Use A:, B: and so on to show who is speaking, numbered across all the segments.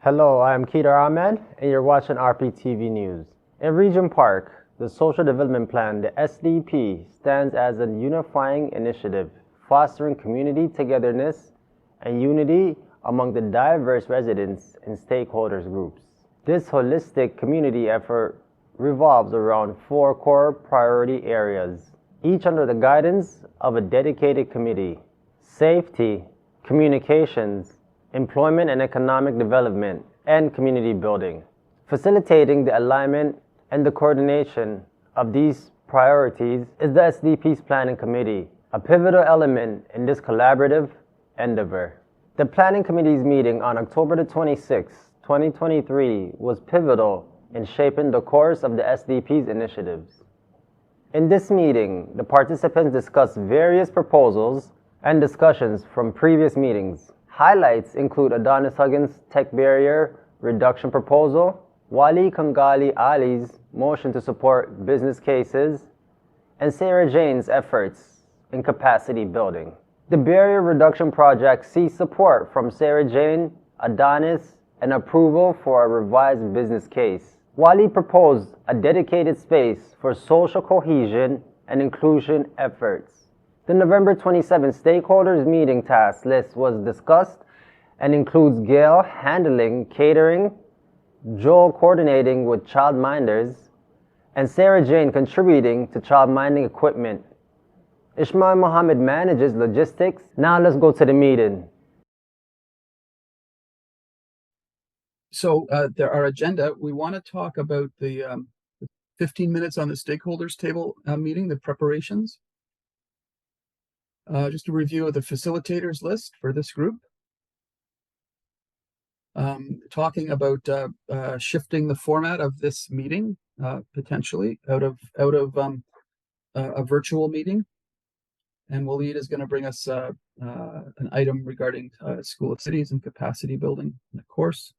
A: Hello, I'm Keita Ahmed, and you're watching rptv News. In Regent Park, the Social Development Plan, the SDP, stands as a unifying initiative, fostering community togetherness and unity among the diverse residents and stakeholders groups. This holistic community effort revolves around four core priority areas, each under the guidance of a dedicated committee: safety, communications, employment and economic development, and community building. Facilitating the alignment and the coordination of these priorities is the SDP's Planning Committee, a pivotal element in this collaborative endeavor. The Planning Committee's meeting on October the 26th, 2023 was pivotal in shaping the course of the SDP's initiatives. In this meeting, the participants discussed various proposals and discussions from previous meetings. Highlights include Adonis Huggins' tech barrier reduction proposal, Wali Kangali Ali's motion to support business cases, and Sarah Jane's efforts in capacity building. The barrier reduction project seeks support from Sarah Jane, Adonis, and approval for a revised business case. Wali proposed a dedicated space for social cohesion and inclusion efforts. The November 27 stakeholders meeting task list was discussed and includes Gail handling catering, Joel coordinating with childminders, and Sarah Jane contributing to childminding equipment. Ishmael Mohammed manages logistics. Now let's go to the meeting.
B: So our agenda, we want to talk about the 15 minutes on the stakeholders table meeting, the preparations. Just a review of the facilitators list for this group. Talking about shifting the format of this meeting, potentially out of a virtual meeting. And Waleed is going to bring us an item regarding School of Cities and capacity building in the course,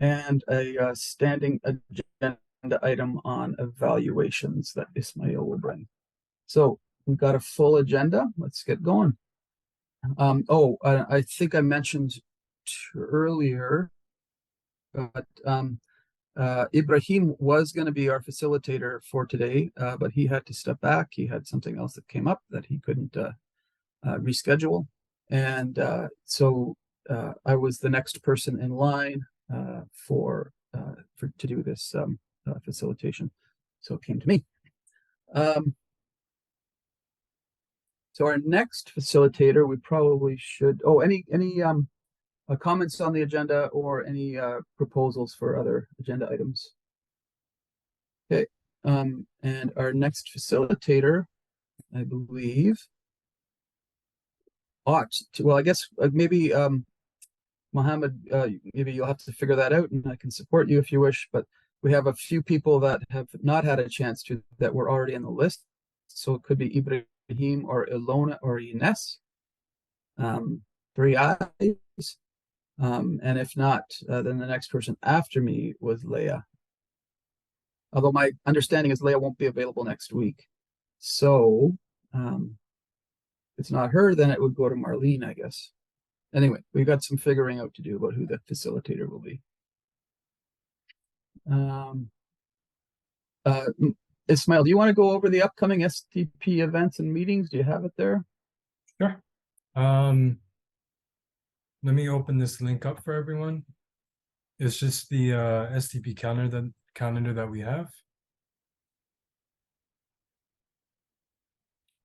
B: and a standing agenda item on evaluations that Ismail will bring. So we've got a full agenda. Let's get going. I think I mentioned earlier, but Ibrahim was going to be our facilitator for today, but he had to step back. He had something else that came up that he couldn't reschedule. And so I was the next person in line to do this facilitation. So it came to me. So our next facilitator, we probably should. Any comments on the agenda or any proposals for other agenda items? Okay, and our next facilitator, I believe, ought to. Well, I guess maybe Mohammed, maybe you'll have to figure that out, and I can support you if you wish. But we have a few people that have not had a chance to that were already on the list, so it could be Ibrahim or Ilona or Ines, 3 eyes, and if not, then the next person after me was Leah. Although my understanding is Leah won't be available next week, so if it's not her, then it would go to Marlene, I guess. Anyway, we've got some figuring out to do about who the facilitator will be. Ismail, do you want to go over the upcoming SDP events and meetings? Do you have it there?
C: Sure. Let me open this link up for everyone. It's just the SDP calendar that we have.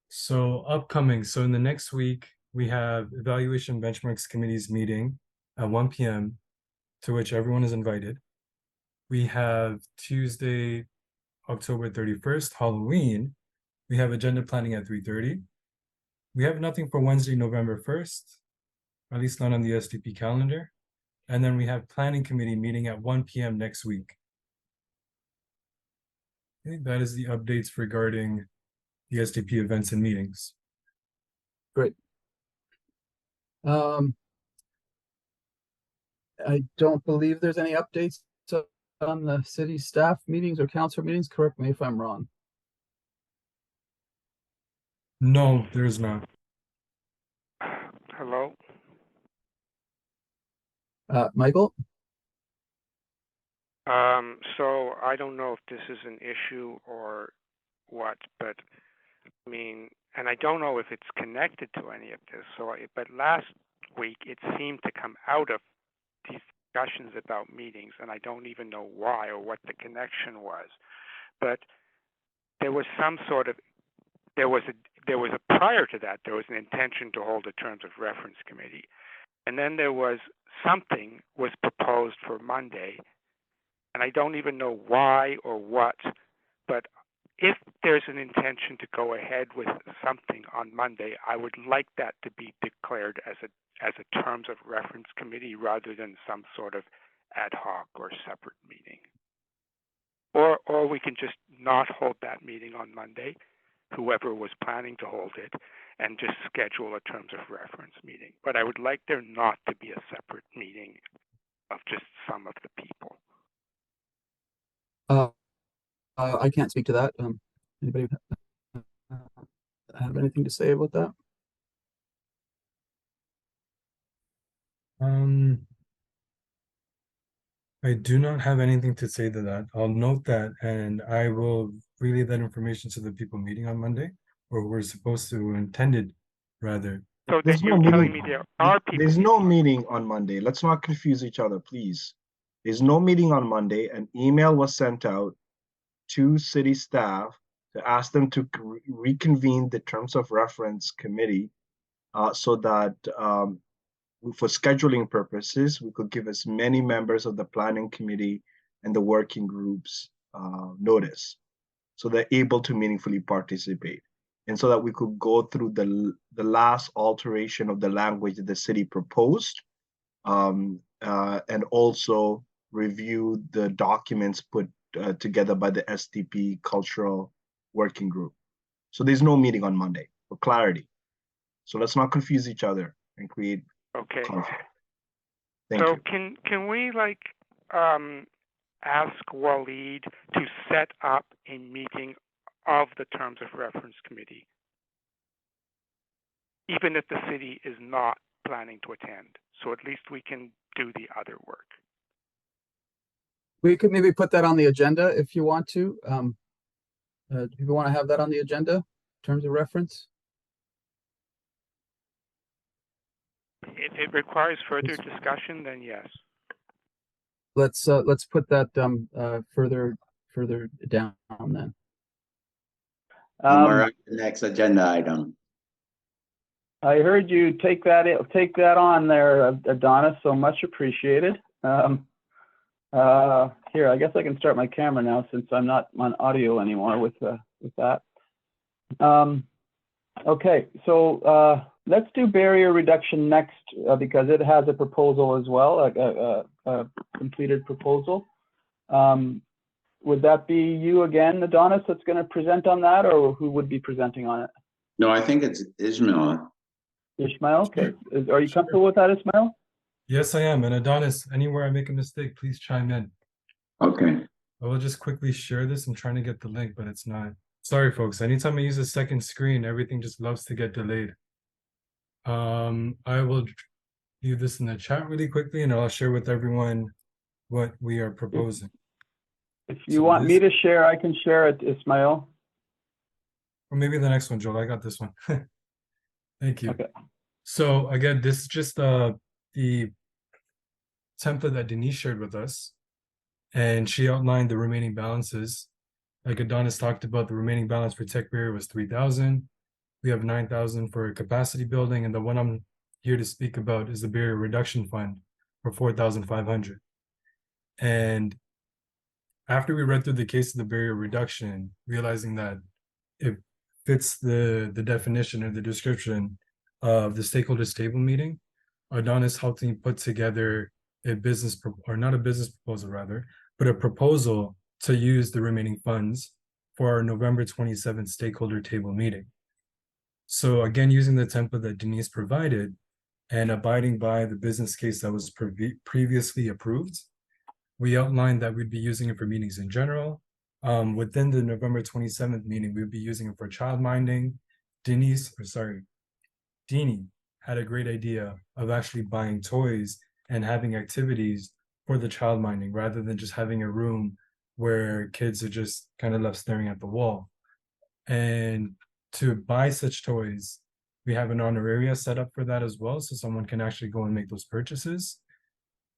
C: So upcoming, so in the next week, we have Evaluation Benchmarks Committee's meeting at 1 p.m. to which everyone is invited. We have Tuesday, October 31st, Halloween. We have agenda planning at 3:30. We have nothing for Wednesday, November 1st, at least not on the SDP calendar. And then we have Planning Committee meeting at 1 p.m. next week. Okay, that is the updates regarding the SDP events and meetings.
B: Great. I don't believe there's any updates on the city staff meetings or council meetings. Correct me if I'm wrong.
C: No, there is not.
D: Hello.
B: Michael?
D: So I don't know if this is an issue or what, but I mean, and I don't know if it's connected to any of this. But last week it seemed to come out of these discussions about meetings, and I don't even know why or what the connection was. But there was some sort of prior to that there was an intention to hold a terms of reference committee, and then there was something was proposed for Monday, and I don't even know why or what, but if there's an intention to go ahead with something on Monday, I would like that to be declared as a terms of reference committee rather than some sort of ad hoc or separate meeting. Or we can just not hold that meeting on Monday, whoever was planning to hold it, and just schedule a terms of reference meeting. But I would like there not to be a separate meeting of just some of the people.
B: I can't speak to that. Anybody have anything to say about that?
C: I do not have anything to say to that. I'll note that, and I will relay that information to the people meeting on Monday, or we're supposed to, intended, rather.
D: So
E: There's
D: that you're telling me there are people.
E: There's no meeting on Monday. Let's not confuse each other, please. There's no meeting on Monday. An email was sent out to city staff to ask them to reconvene the terms of reference committee so that for scheduling purposes, we could give as many members of the planning committee and the working groups notice so they're able to meaningfully participate. And so that we could go through the last alteration of the language that the city proposed and also review the documents put together by the SDP Cultural Working Group. So there's no meeting on Monday, for clarity. So let's not confuse each other and create conflict. Thank you.
D: Can we ask Waleed to set up a meeting of the terms of reference committee, even if the city is not planning to attend, so at least we can do the other work?
B: We could maybe put that on the agenda if you want to. Do you want to have that on the agenda in terms of reference?
D: If it requires further discussion, then yes.
B: Let's put that further down then.
F: We're on the next agenda item.
G: I heard you take that on there, Adonis. So much appreciated. Here, I guess I can start my camera now since I'm not on audio anymore with that. Okay, so let's do barrier reduction next because it has a proposal as well, a completed proposal. Would that be you again, Adonis, that's going to present on that, or who would be presenting on it?
F: No, I think it's Ismail.
G: Ishmael, okay. Are you comfortable with that, Ishmael?
C: Yes, I am. And Adonis, anywhere I make a mistake, please chime in.
F: Okay.
C: I will just quickly share this. I'm trying to get the link, but it's not. Sorry, folks. Anytime I use a second screen, everything just loves to get delayed. I will do this in the chat really quickly, and I'll share with everyone what we are proposing.
G: If you want me to share, I can share it, Ismail.
C: Or maybe the next one, Joel. I got this one. Thank you.
G: Okay.
C: So again, this is just the template that Denise shared with us, and she outlined the remaining balances. Like Adonis talked about, the remaining balance for tech barrier was 3,000. We have 9,000 for capacity building, and the one I'm here to speak about is the barrier reduction fund for 4,500. And after we read through the case of the barrier reduction, realizing that it fits the definition or the description of the stakeholders table meeting, Adonis helped me put together a not a business proposal rather, but a proposal to use the remaining funds for our November 27th stakeholder table meeting. So again, using the template that Denise provided and abiding by the business case that was previously approved, we outlined that we'd be using it for meetings in general. Within the November 27th meeting, we'd be using it for child minding. Deanie had a great idea of actually buying toys and having activities for the child minding, rather than just having a room where kids are just kind of left staring at the wall. And to buy such toys, we have an honoraria set up for that as well, so someone can actually go and make those purchases.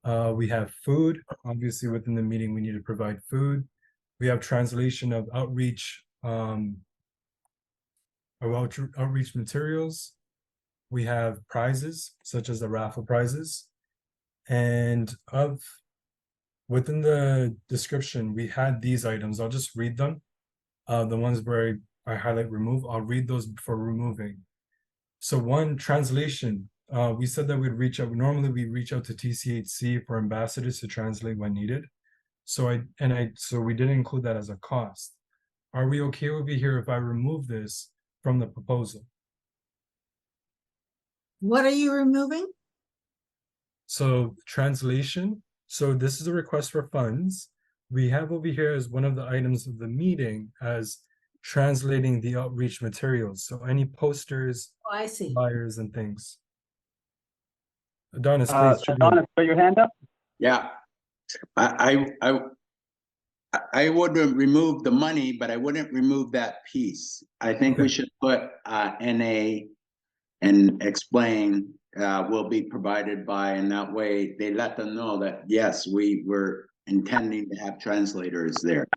C: We have food. Obviously, within the meeting, we need to provide food. We have translation of outreach materials. We have prizes, such as the raffle prizes. And within the description, we had these items. I'll just read them. The ones where I highlight remove, I'll read those before removing. So one, translation. We said that we'd reach out. Normally we reach out to TCHC for ambassadors to translate when needed. So we didn't include that as a cost. Are we okay over here if I remove this from the proposal?
H: What are you removing?
C: So translation. So this is a request for funds. We have over here as one of the items of the meeting as translating the outreach materials. So any posters,
H: Oh, I see.
C: flyers, and things. Adonis, please.
G: Adonis, put your hand up.
F: Yeah. I would remove the money, but I wouldn't remove that piece. I think we should put NA and explain will be provided by, and that way they let them know that, yes, we were intending to have translators there.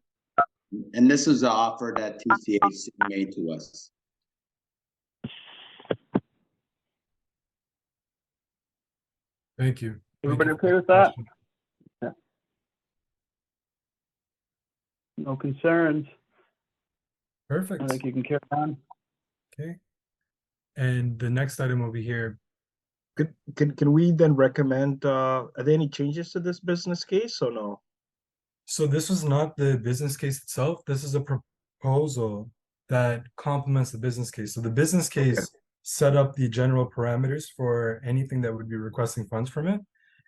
F: And this is the offer that TCHC made to us.
C: Thank you.
G: Everybody okay with that? Yeah. No concerns.
C: Perfect.
G: I think you can carry on.
C: Okay. And the next item over here.
E: Can we then recommend, are there any changes to this business case or no?
C: So this was not the business case itself. This is a proposal that complements the business case. So the business case set up the general parameters for anything that would be requesting funds from it.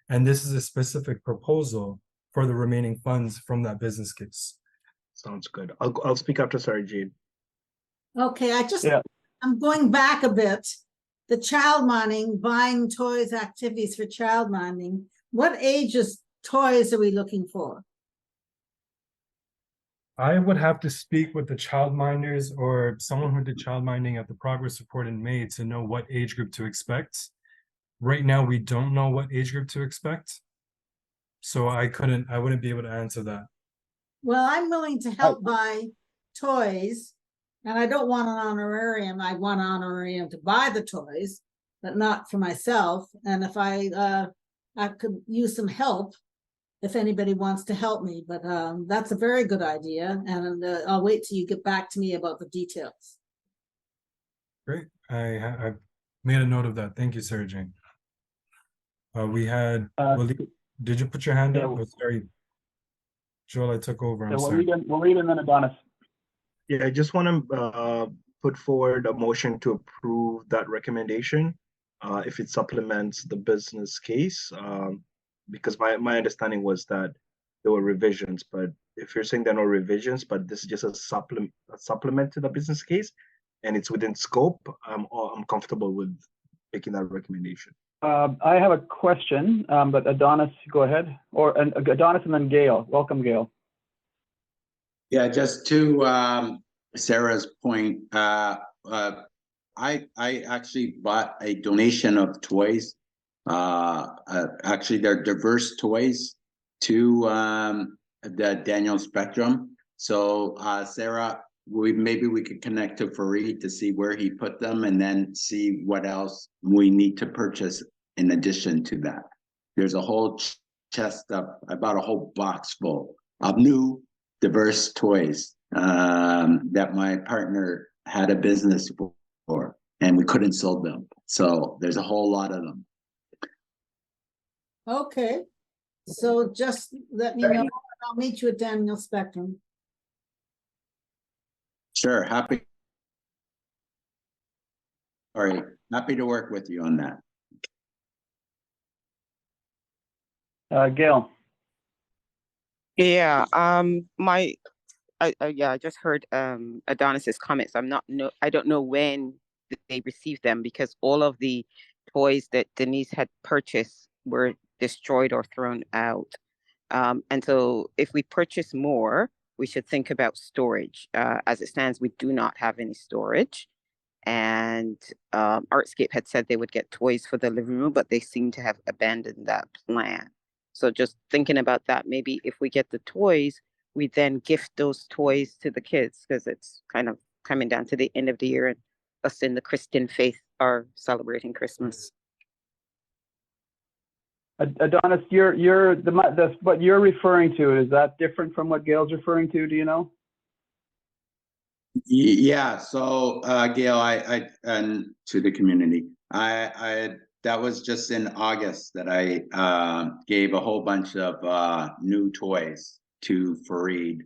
C: And this is a specific proposal for the remaining funds from that business case.
E: Sounds good. I'll speak after Sarah Jane.
H: Okay, I'm going back a bit. The child minding, buying toys, activities for child minding. What ages toys are we looking for?
C: I would have to speak with the child minders or someone who did child minding at the progress report in May to know what age group to expect. Right now, we don't know what age group to expect. So I wouldn't be able to answer that.
H: Well, I'm willing to help buy toys, and I don't want an honorarium. I want an honorarium to buy the toys, but not for myself. And if I could use some help, if anybody wants to help me, but that's a very good idea. And I'll wait till you get back to me about the details.
C: Great. I made a note of that. Thank you, Sarah Jane. We had, did you put your hand up? Oh, sorry. Joel, I took over. I'm sorry.
G: We'll read and then Adonis.
E: Yeah, I just want to put forward a motion to approve that recommendation if it supplements the business case. Because my understanding was that there were revisions, but if you're saying there are no revisions, but this is just a supplement to the business case, and it's within scope, I'm comfortable with making that recommendation.
G: I have a question, but Adonis, go ahead. Adonis and then Gail. Welcome, Gail.
F: Yeah, just to Sarah's point, I actually bought a donation of toys. Actually, they're diverse toys to the Daniel Spectrum. So Sarah, maybe we could connect to Fareed to see where he put them and then see what else we need to purchase in addition to that. There's a whole chest of, I bought a whole box full of new diverse toys that my partner had a business for, and we couldn't sell them. So there's a whole lot of them.
H: Okay, so just let me know. I'll meet you at Daniel Spectrum.
F: Sure, happy to work with you on that.
G: Gail.
I: Yeah, I just heard Adonis's comments. I don't know when they received them because all of the toys that Denise had purchased were destroyed or thrown out. And so if we purchase more, we should think about storage. As it stands, we do not have any storage. And Artscape had said they would get toys for the living room, but they seem to have abandoned that plan. So just thinking about that, maybe if we get the toys, we then gift those toys to the kids, because it's kind of coming down to the end of the year, and us in the Christian faith are celebrating Christmas.
G: Adonis, what you're referring to, is that different from what Gail's referring to? Do you know?
F: Yeah, so Gail, I and to the community, I that was just in August that I gave a whole bunch of new toys to Fareed,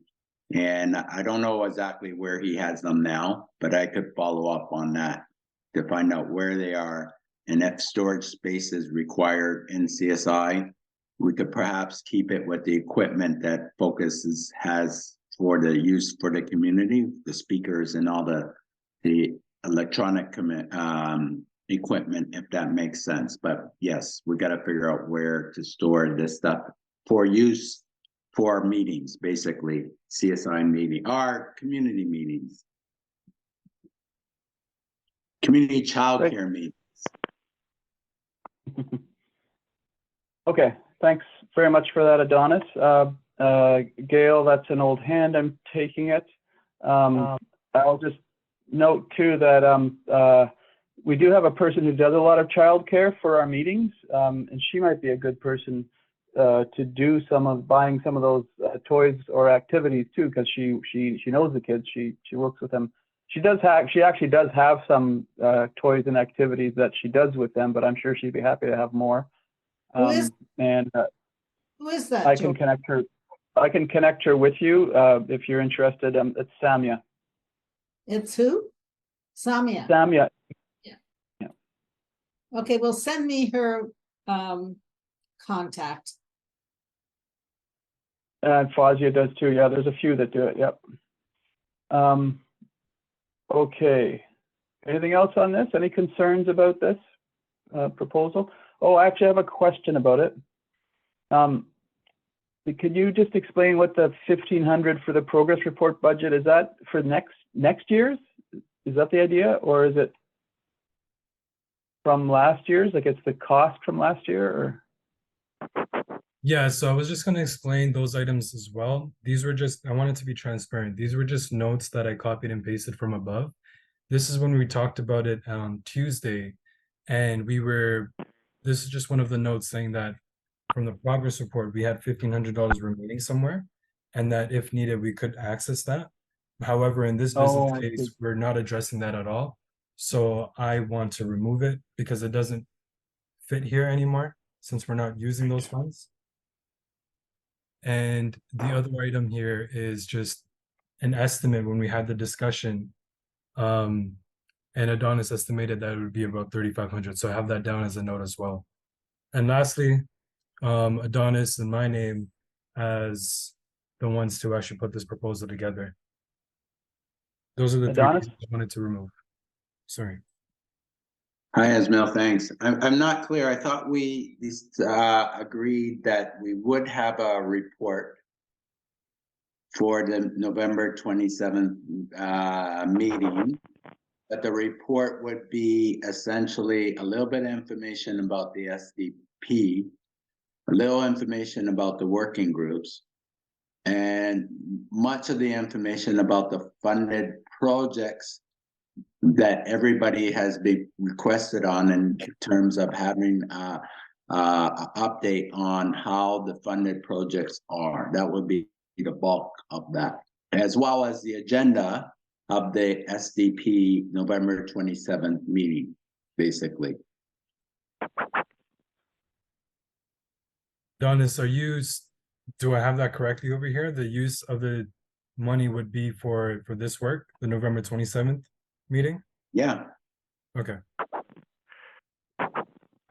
F: and I don't know exactly where he has them now, but I could follow up on that to find out where they are, and if storage space is required in CSI, we could perhaps keep it with the equipment that Focus has for the use for the community, the speakers and all the electronic equipment, if that makes sense. But yes, we got to figure out where to store this stuff for use for meetings, basically CSI meeting, our community meetings, community childcare meetings.
G: Okay, thanks very much for that, Adonis. Gail, that's an old hand. I'm taking it. I'll just note too that we do have a person who does a lot of childcare for our meetings, and she might be a good person to do buying some of those toys or activities too, because she knows the kids. She works with them. She actually does have some toys and activities that she does with them, but I'm sure she'd be happy to have more.
H: Who is that?
G: I can connect her. I can connect her with you if you're interested. It's Samia.
H: It's who? Samia.
G: Samia.
H: Yeah. Okay, well, send me her contact.
G: And Fazia does too. Yeah, there's a few that do it. Yep. Okay. Anything else on this? Any concerns about this proposal? Oh, I actually have a question about it. Could you just explain what the 1,500 for the progress report budget is? That for next year's? Is that the idea, or is it from last year's? Like it's the cost from last year, or?
C: Yeah, so I was just going to explain those items as well. These were just, I wanted to be transparent. These were just notes that I copied and pasted from above. This is when we talked about it on Tuesday, and this is just one of the notes saying that from the progress report, we had $1,500 remaining somewhere, and that if needed, we could access that. However, in this business case, we're not addressing that at all. So I want to remove it because it doesn't fit here anymore since we're not using those funds. And the other item here is just an estimate when we had the discussion. And Adonis estimated that it would be about 3,500. So I have that down as a note as well. And lastly, Adonis and my name as the ones to actually put this proposal together. Those are the
G: Adonis?
C: three I wanted to remove. Sorry.
F: Hi, Esmail, thanks. I'm not clear. I thought we agreed that we would have a report for the November 27th meeting, but the report would be essentially a little bit of information about the SDP, a little information about the working groups, and much of the information about the funded projects that everybody has been requested on in terms of having an update on how the funded projects are. That would be the bulk of that, as well as the agenda of the SDP November 27th meeting, basically.
C: Adonis, do I have that correctly over here? The use of the money would be for this work, the November 27th meeting?
F: Yeah.
C: Okay.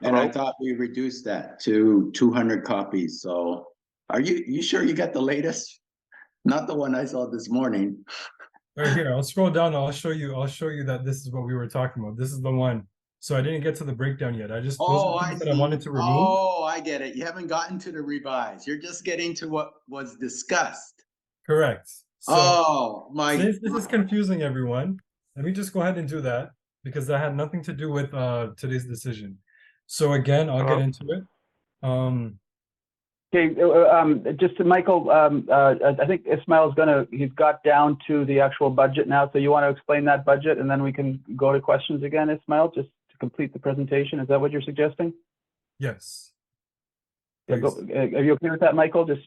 F: And I thought we reduced that to 200 copies. So are you sure you got the latest? Not the one I saw this morning.
C: Right here, I'll scroll down. I'll show you that this is what we were talking about. This is the one So I didn't get to the breakdown yet. Those
F: Oh,
C: are
F: I
C: things that I
F: see.
C: wanted to remove.
F: Oh, I get it. You haven't gotten to the revise. You're just getting to what was discussed.
C: Correct. So
F: Oh, my.
C: since this is confusing everyone, let me just go ahead and do that because that had nothing to do with today's decision. So again, I'll get into it.
G: Okay, just to Michael, I think Ismail's he's got down to the actual budget now. So you want to explain that budget and then we can go to questions again, Ismail, just to complete the presentation. Is that what you're suggesting?
C: Yes.
G: Yeah, are you okay with that, Michael? Just,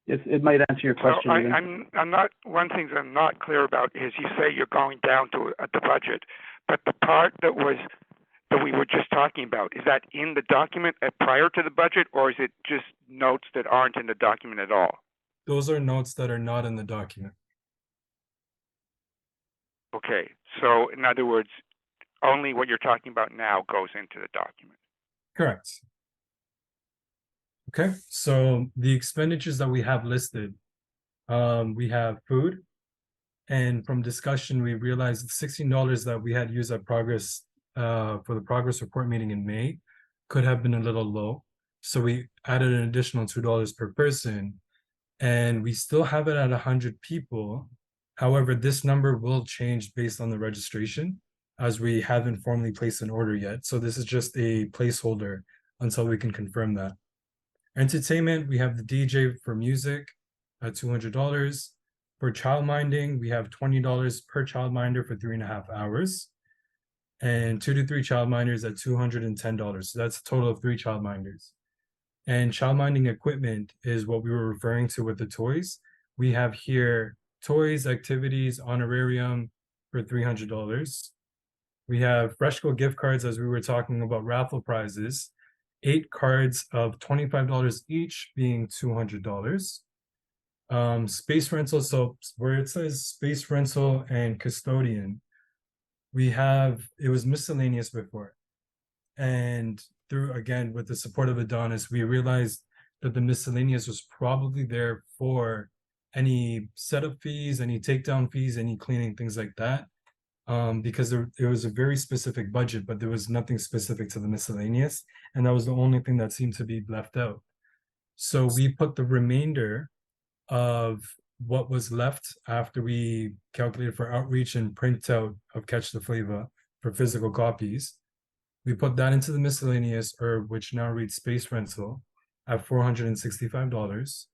G: it might answer your question.
D: I'm not, one thing that I'm not clear about is you say you're going down to the budget, but the part that we were just talking about, is that in the document prior to the budget, or is it just notes that aren't in the document at all?
C: Those are notes that are not in the document.
D: Okay, so in other words, only what you're talking about now goes into the document.
C: Correct. Okay, so the expenditures that we have listed, we have food, and from discussion, we realized $16 that we had used at progress for the progress report meeting in May could have been a little low. So we added an additional $2 per person, and we still have it at 100 people. However, this number will change based on the registration as we haven't formally placed an order yet. So this is just a placeholder until we can confirm that. Entertainment, we have the DJ for music at $200. For childminding, we have $20 per childminder for 3.5 hours. And 2 to 3 childminders at $210. So that's a total of 3 childminders. And childminding equipment is what we were referring to with the toys. We have here toys, activities, honorarium for $300. We have Freshco gift cards, as we were talking about raffle prizes, 8 cards of $25 each, being $200. Space rental, so where it says space rental and custodian, it was miscellaneous before. And through, again, with the support of Adonis, we realized that the miscellaneous was probably there for any setup fees, any takedown fees, any cleaning, things like that. Because it was a very specific budget, but there was nothing specific to the miscellaneous. And that was the only thing that seemed to be left out. So we put the remainder of what was left after we calculated for outreach and printout of Catch the Flavor for physical copies. We put that into the miscellaneous, or which now reads space rental, at $465.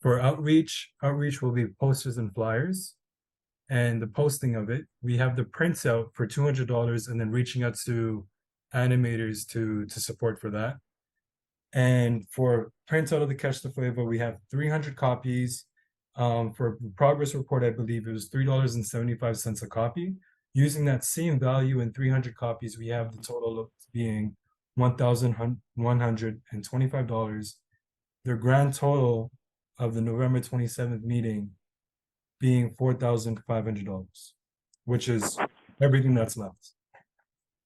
C: For outreach will be posters and flyers. And the posting of it, we have the printout for $200 and then reaching out to animators to support for that. And for printout of the Catch the Flavor, we have 300 copies. For progress report, I believe it was $3.75 a copy. Using that same value in 300 copies, we have the total of being $1,125. The grand total of the November 27th meeting being $4,500, which is everything that's left.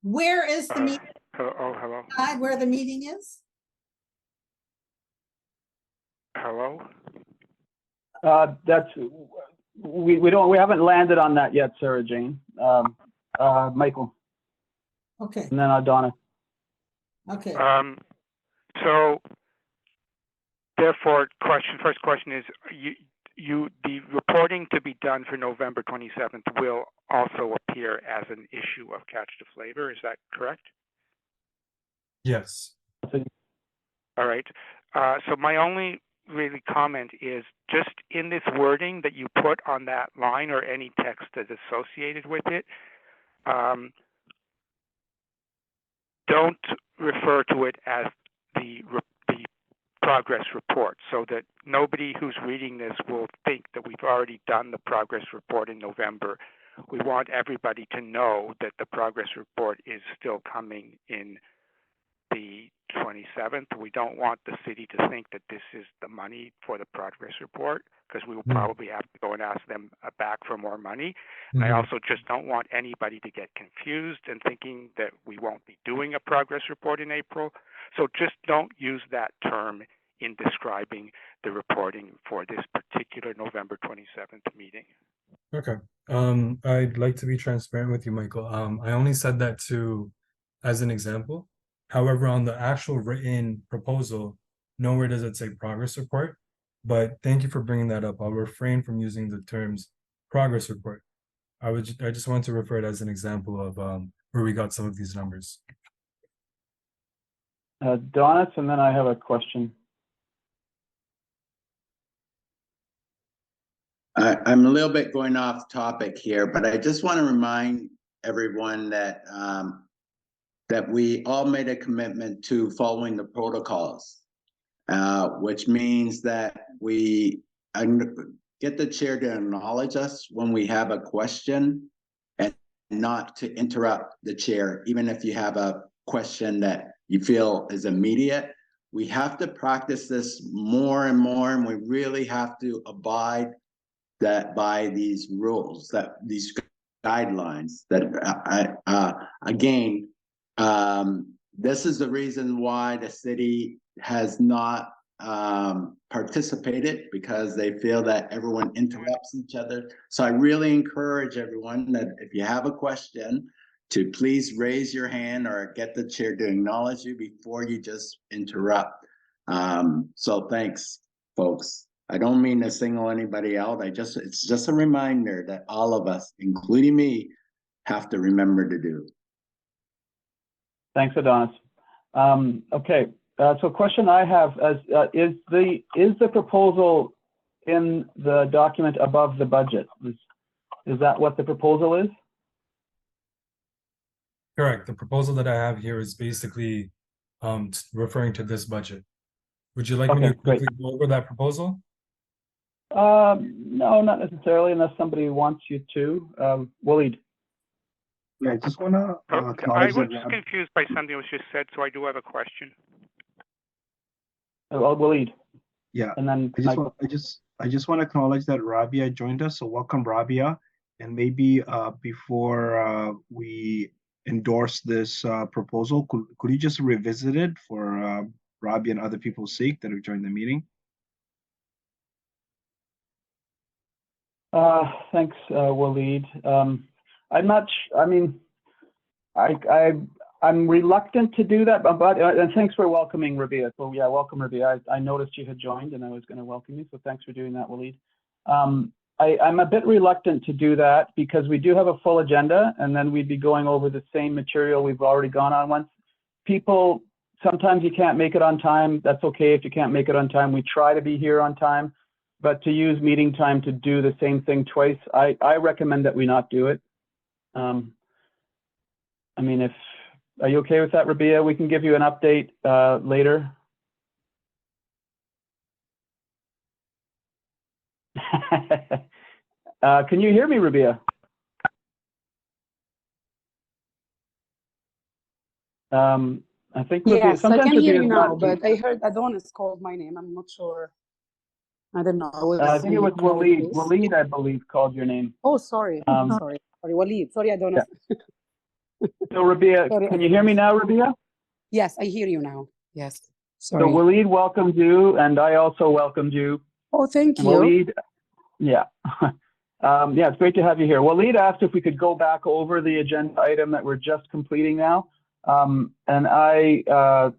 H: Where is the meeting?
D: Hello.
H: Where the meeting is?
D: Hello.
G: We haven't landed on that yet, Sarah Jane. Michael.
H: Okay.
G: And then Donna.
H: Okay.
D: So therefore, first question is, the reporting to be done for November 27th will also appear as an issue of Catch the Flavor. Is that correct?
C: Yes.
D: All right. So my only really comment is just in this wording that you put on that line or any text that's associated with it, don't refer to it as the progress report, so that nobody who's reading this will think that we've already done the progress report in November. We want everybody to know that the progress report is still coming in the 27th. We don't want the city to think that this is the money for the progress report, because we will probably have to go and ask them back for more money. And I also just don't want anybody to get confused and thinking that we won't be doing a progress report in April. So just don't use that term in describing the reporting for this particular November 27th meeting.
C: Okay. I'd like to be transparent with you, Michael. I only said that as an example. However, on the actual written proposal, nowhere does it say progress report. But thank you for bringing that up. I'll refrain from using the terms progress report. I just want to refer it as an example of where we got some of these numbers.
G: Donis, and then I have a question.
F: I'm a little bit going off topic here, but I just want to remind everyone that that we all made a commitment to following the protocols, which means that we get the chair to acknowledge us when we have a question and not to interrupt the chair, even if you have a question that you feel is immediate. We have to practice this more and more, and we really have to abide by these rules, these guidelines. That again, this is the reason why the city has not participated, because they feel that everyone interrupts each other. So I really encourage everyone that if you have a question, to please raise your hand or get the chair to acknowledge you before you just interrupt. So thanks, folks. I don't mean to single anybody out. It's just a reminder that all of us, including me, have to remember to do.
G: Thanks, Adonis. Okay, so question I have is the proposal in the document above the budget? Is that what the proposal is?
C: Correct. The proposal that I have here is basically referring to this budget. Would you like me to quickly go over that proposal?
G: No, not necessarily, unless somebody wants you to. Waleed.
E: Yeah, I just want to
D: I was confused by something that was just said, so I do have a question.
G: Waleed.
E: Yeah,
G: and then
E: I just want to acknowledge that Rabia joined us. So welcome, Rabia. And maybe before we endorse this proposal, could you just revisit it for Rabia and other people's sake that have joined the meeting?
G: Thanks, Waleed. I'm reluctant to do that, but and thanks for welcoming Rabia. So yeah, welcome, Rabia. I noticed you had joined, and I was going to welcome you. So thanks for doing that, Waleed. I'm a bit reluctant to do that because we do have a full agenda, and then we'd be going over the same material we've already gone on once. People, sometimes you can't make it on time. That's okay if you can't make it on time. We try to be here on time. But to use meeting time to do the same thing twice, I recommend that we not do it. I mean, are you okay with that, Rabia? We can give you an update later. Can you hear me, Rabia? I think
J: yes,
G: Rabia,
J: I can hear you now, but I heard Adonis called my name. I'm not sure. I don't know.
G: I think it was Waleed. Waleed, I believe, called your name.
J: Oh, sorry. Sorry, Waleed. Sorry, Adonis.
G: Yeah. So, Rabia, can you hear me now, Rabia?
J: Yes, I hear you now. Yes. Sorry.
G: So, Waleed welcomed you, and I also welcomed you.
J: Oh, thank you.
G: Waleed, yeah. Yeah, it's great to have you here. Waleed asked if we could go back over the agenda item that we're just completing now. And I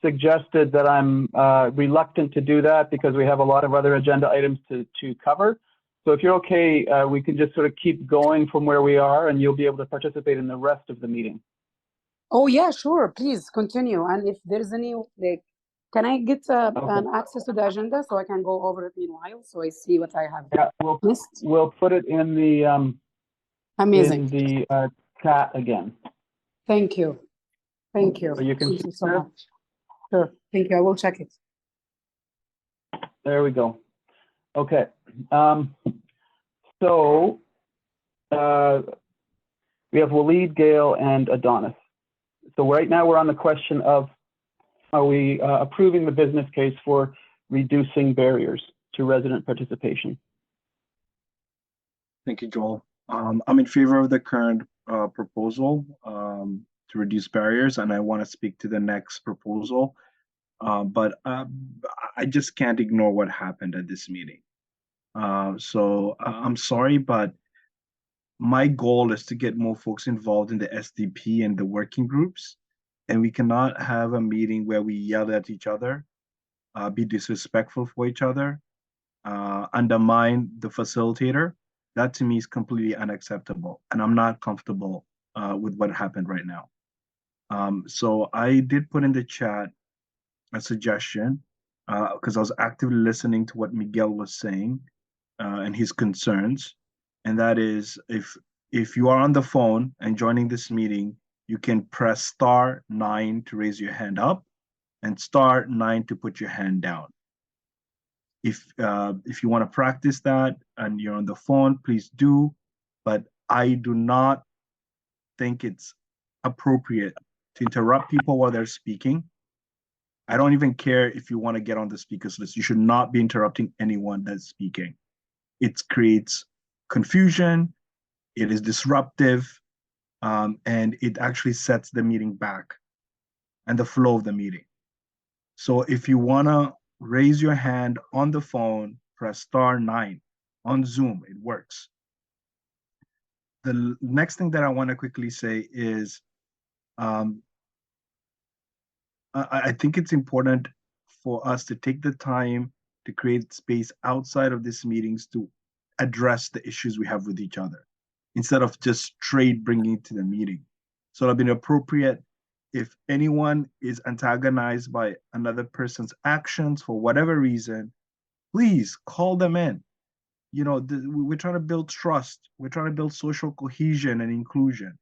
G: suggested that I'm reluctant to do that because we have a lot of other agenda items to cover. So if you're okay, we can just sort of keep going from where we are, and you'll be able to participate in the rest of the meeting.
J: Oh yeah, sure. Please continue. And if there's any, can I get an access to the agenda so I can go over it meanwhile, so I see what I have missed?
G: We'll put it in the
J: amazing
G: in the chat again.
J: Thank you. Thank you.
G: So you can
J: Thank you so much. Sure. Thank you. I will check it.
G: There we go. Okay. So we have Waleed, Gail, and Adonis. So right now we're on the question of, are we approving the business case for reducing barriers to resident participation?
E: Thank you, Joel. I'm in favor of the current proposal to reduce barriers, and I want to speak to the next proposal. But I just can't ignore what happened at this meeting. So I'm sorry, but my goal is to get more folks involved in the SDP and the working groups. And we cannot have a meeting where we yell at each other, be disrespectful for each other, undermine the facilitator. That to me is completely unacceptable. And I'm not comfortable with what happened right now. So I did put in the chat a suggestion because I was actively listening to what Miguel was saying and his concerns. And that is if you are on the phone and joining this meeting, you can press *9 to raise your hand up and *9 to put your hand down. If you want to practice that and you're on the phone, please do. But I do not think it's appropriate to interrupt people while they're speaking. I don't even care if you want to get on the speakers list. You should not be interrupting anyone that's speaking. It creates confusion, it is disruptive, and it actually sets the meeting back and the flow of the meeting. So if you want to raise your hand on the phone, press *9. On Zoom, it works. The next thing that I want to quickly say is I think it's important for us to take the time to create space outside of these meetings to address the issues we have with each other instead of just straight bringing it to the meeting. So it'll be appropriate if anyone is antagonized by another person's actions for whatever reason, please call them in. You know, we're trying to build trust. We're trying to build social cohesion and inclusion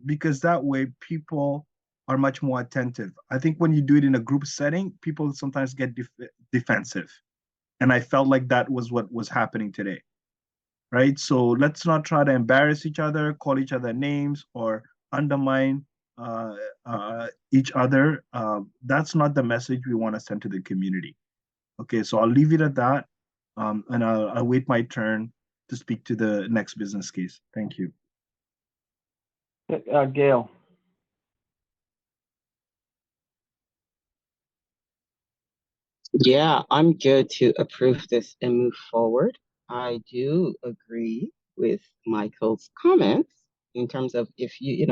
E: because that way people are much more attentive. I think when you do it in a group setting, people sometimes get defensive. And I felt like that was what was happening today, right? So let's not try to embarrass each other, call each other names, or undermine each other. That's not the message we want to send to the community. Okay, so I'll leave it at that. And I'll wait my turn to speak to the next business case. Thank you.
G: Gail.
I: Yeah, I'm good to approve this and move forward. I do agree with Michael's comments in terms of if you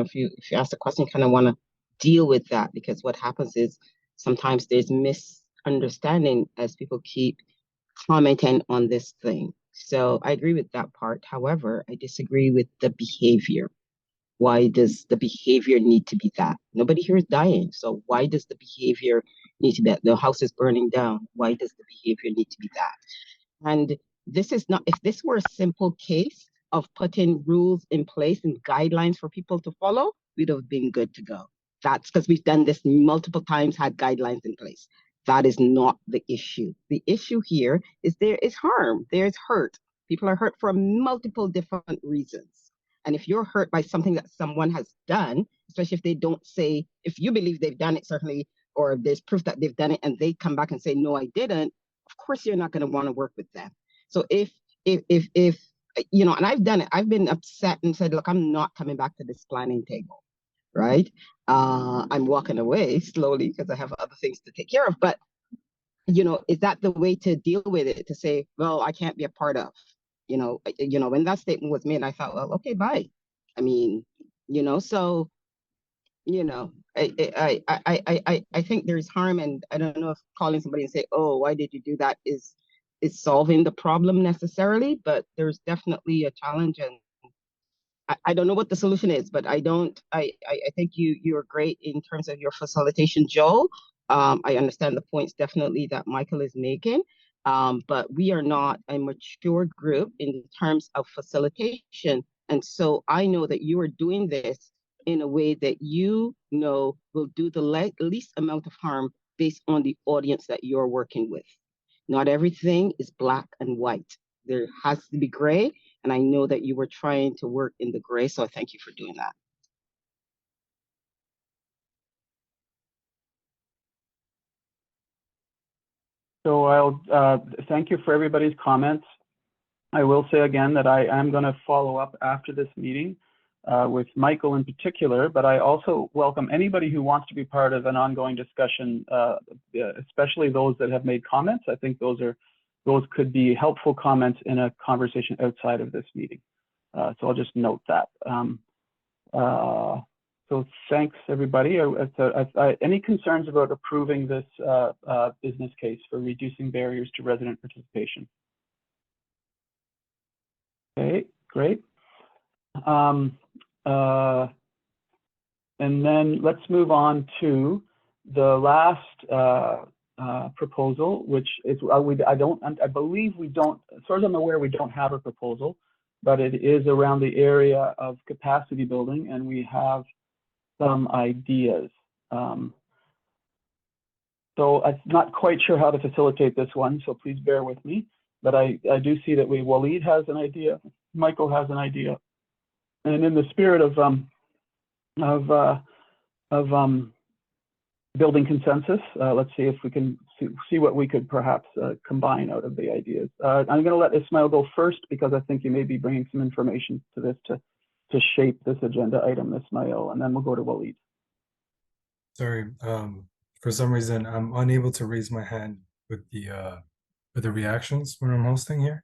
I: ask a question, kind of want to deal with that, because what happens is sometimes there's misunderstanding as people keep commenting on this thing. So I agree with that part. However, I disagree with the behavior. Why does the behavior need to be that? Nobody here is dying. So why does the behavior need to be that? The house is burning down. Why does the behavior need to be that? And this is not, if this were a simple case of putting rules in place and guidelines for people to follow, we'd have been good to go. That's because we've done this multiple times, had guidelines in place. That is not the issue. The issue here is there is harm, there's hurt. People are hurt for multiple different reasons. And if you're hurt by something that someone has done, especially if they don't say, if you believe they've done it, certainly, or if there's proof that they've done it and they come back and say, no, I didn't, of course you're not going to want to work with them. So if you know, and I've done it, I've been upset and said, look, I'm not coming back to this planning table, right? I'm walking away slowly because I have other things to take care of. But, you know, is that the way to deal with it? To say, well, I can't be a part of? You know, when that statement was made, I thought, well, okay, bye. I mean, you know, so, you know, I think there's harm, and I don't know if calling somebody and say, oh, why did you do that is solving the problem necessarily, but there's definitely a challenge, and I don't know what the solution is, but I think you're great in terms of your facilitation, Joe. I understand the points definitely that Michael is making. But we are not a mature group in terms of facilitation. And so I know that you are doing this in a way that you know will do the least amount of harm based on the audience that you're working with. Not everything is black and white. There has to be gray. And I know that you were trying to work in the gray. So I thank you for doing that.
G: So I'll thank you for everybody's comments. I will say again that I am going to follow up after this meeting with Michael in particular, but I also welcome anybody who wants to be part of an ongoing discussion, especially those that have made comments. I think those could be helpful comments in a conversation outside of this meeting. So I'll just note that. So thanks, everybody. Any concerns about approving this business case for reducing barriers to resident participation? Okay, great. And then let's move on to the last proposal, which is I believe we don't, as far as I'm aware, we don't have a proposal, but it is around the area of capacity building, and we have some ideas. So I'm not quite sure how to facilitate this one, so please bear with me. But I do see that Waleed has an idea, Michael has an idea, and in the spirit of building consensus, let's see if we can see what we could perhaps combine out of the ideas. I'm going to let Ismail go first because I think you may be bringing some information to this to shape this agenda item, Ismail, and then we'll go to Waleed.
C: Sorry, for some reason I'm unable to raise my hand with the reactions when I'm hosting here.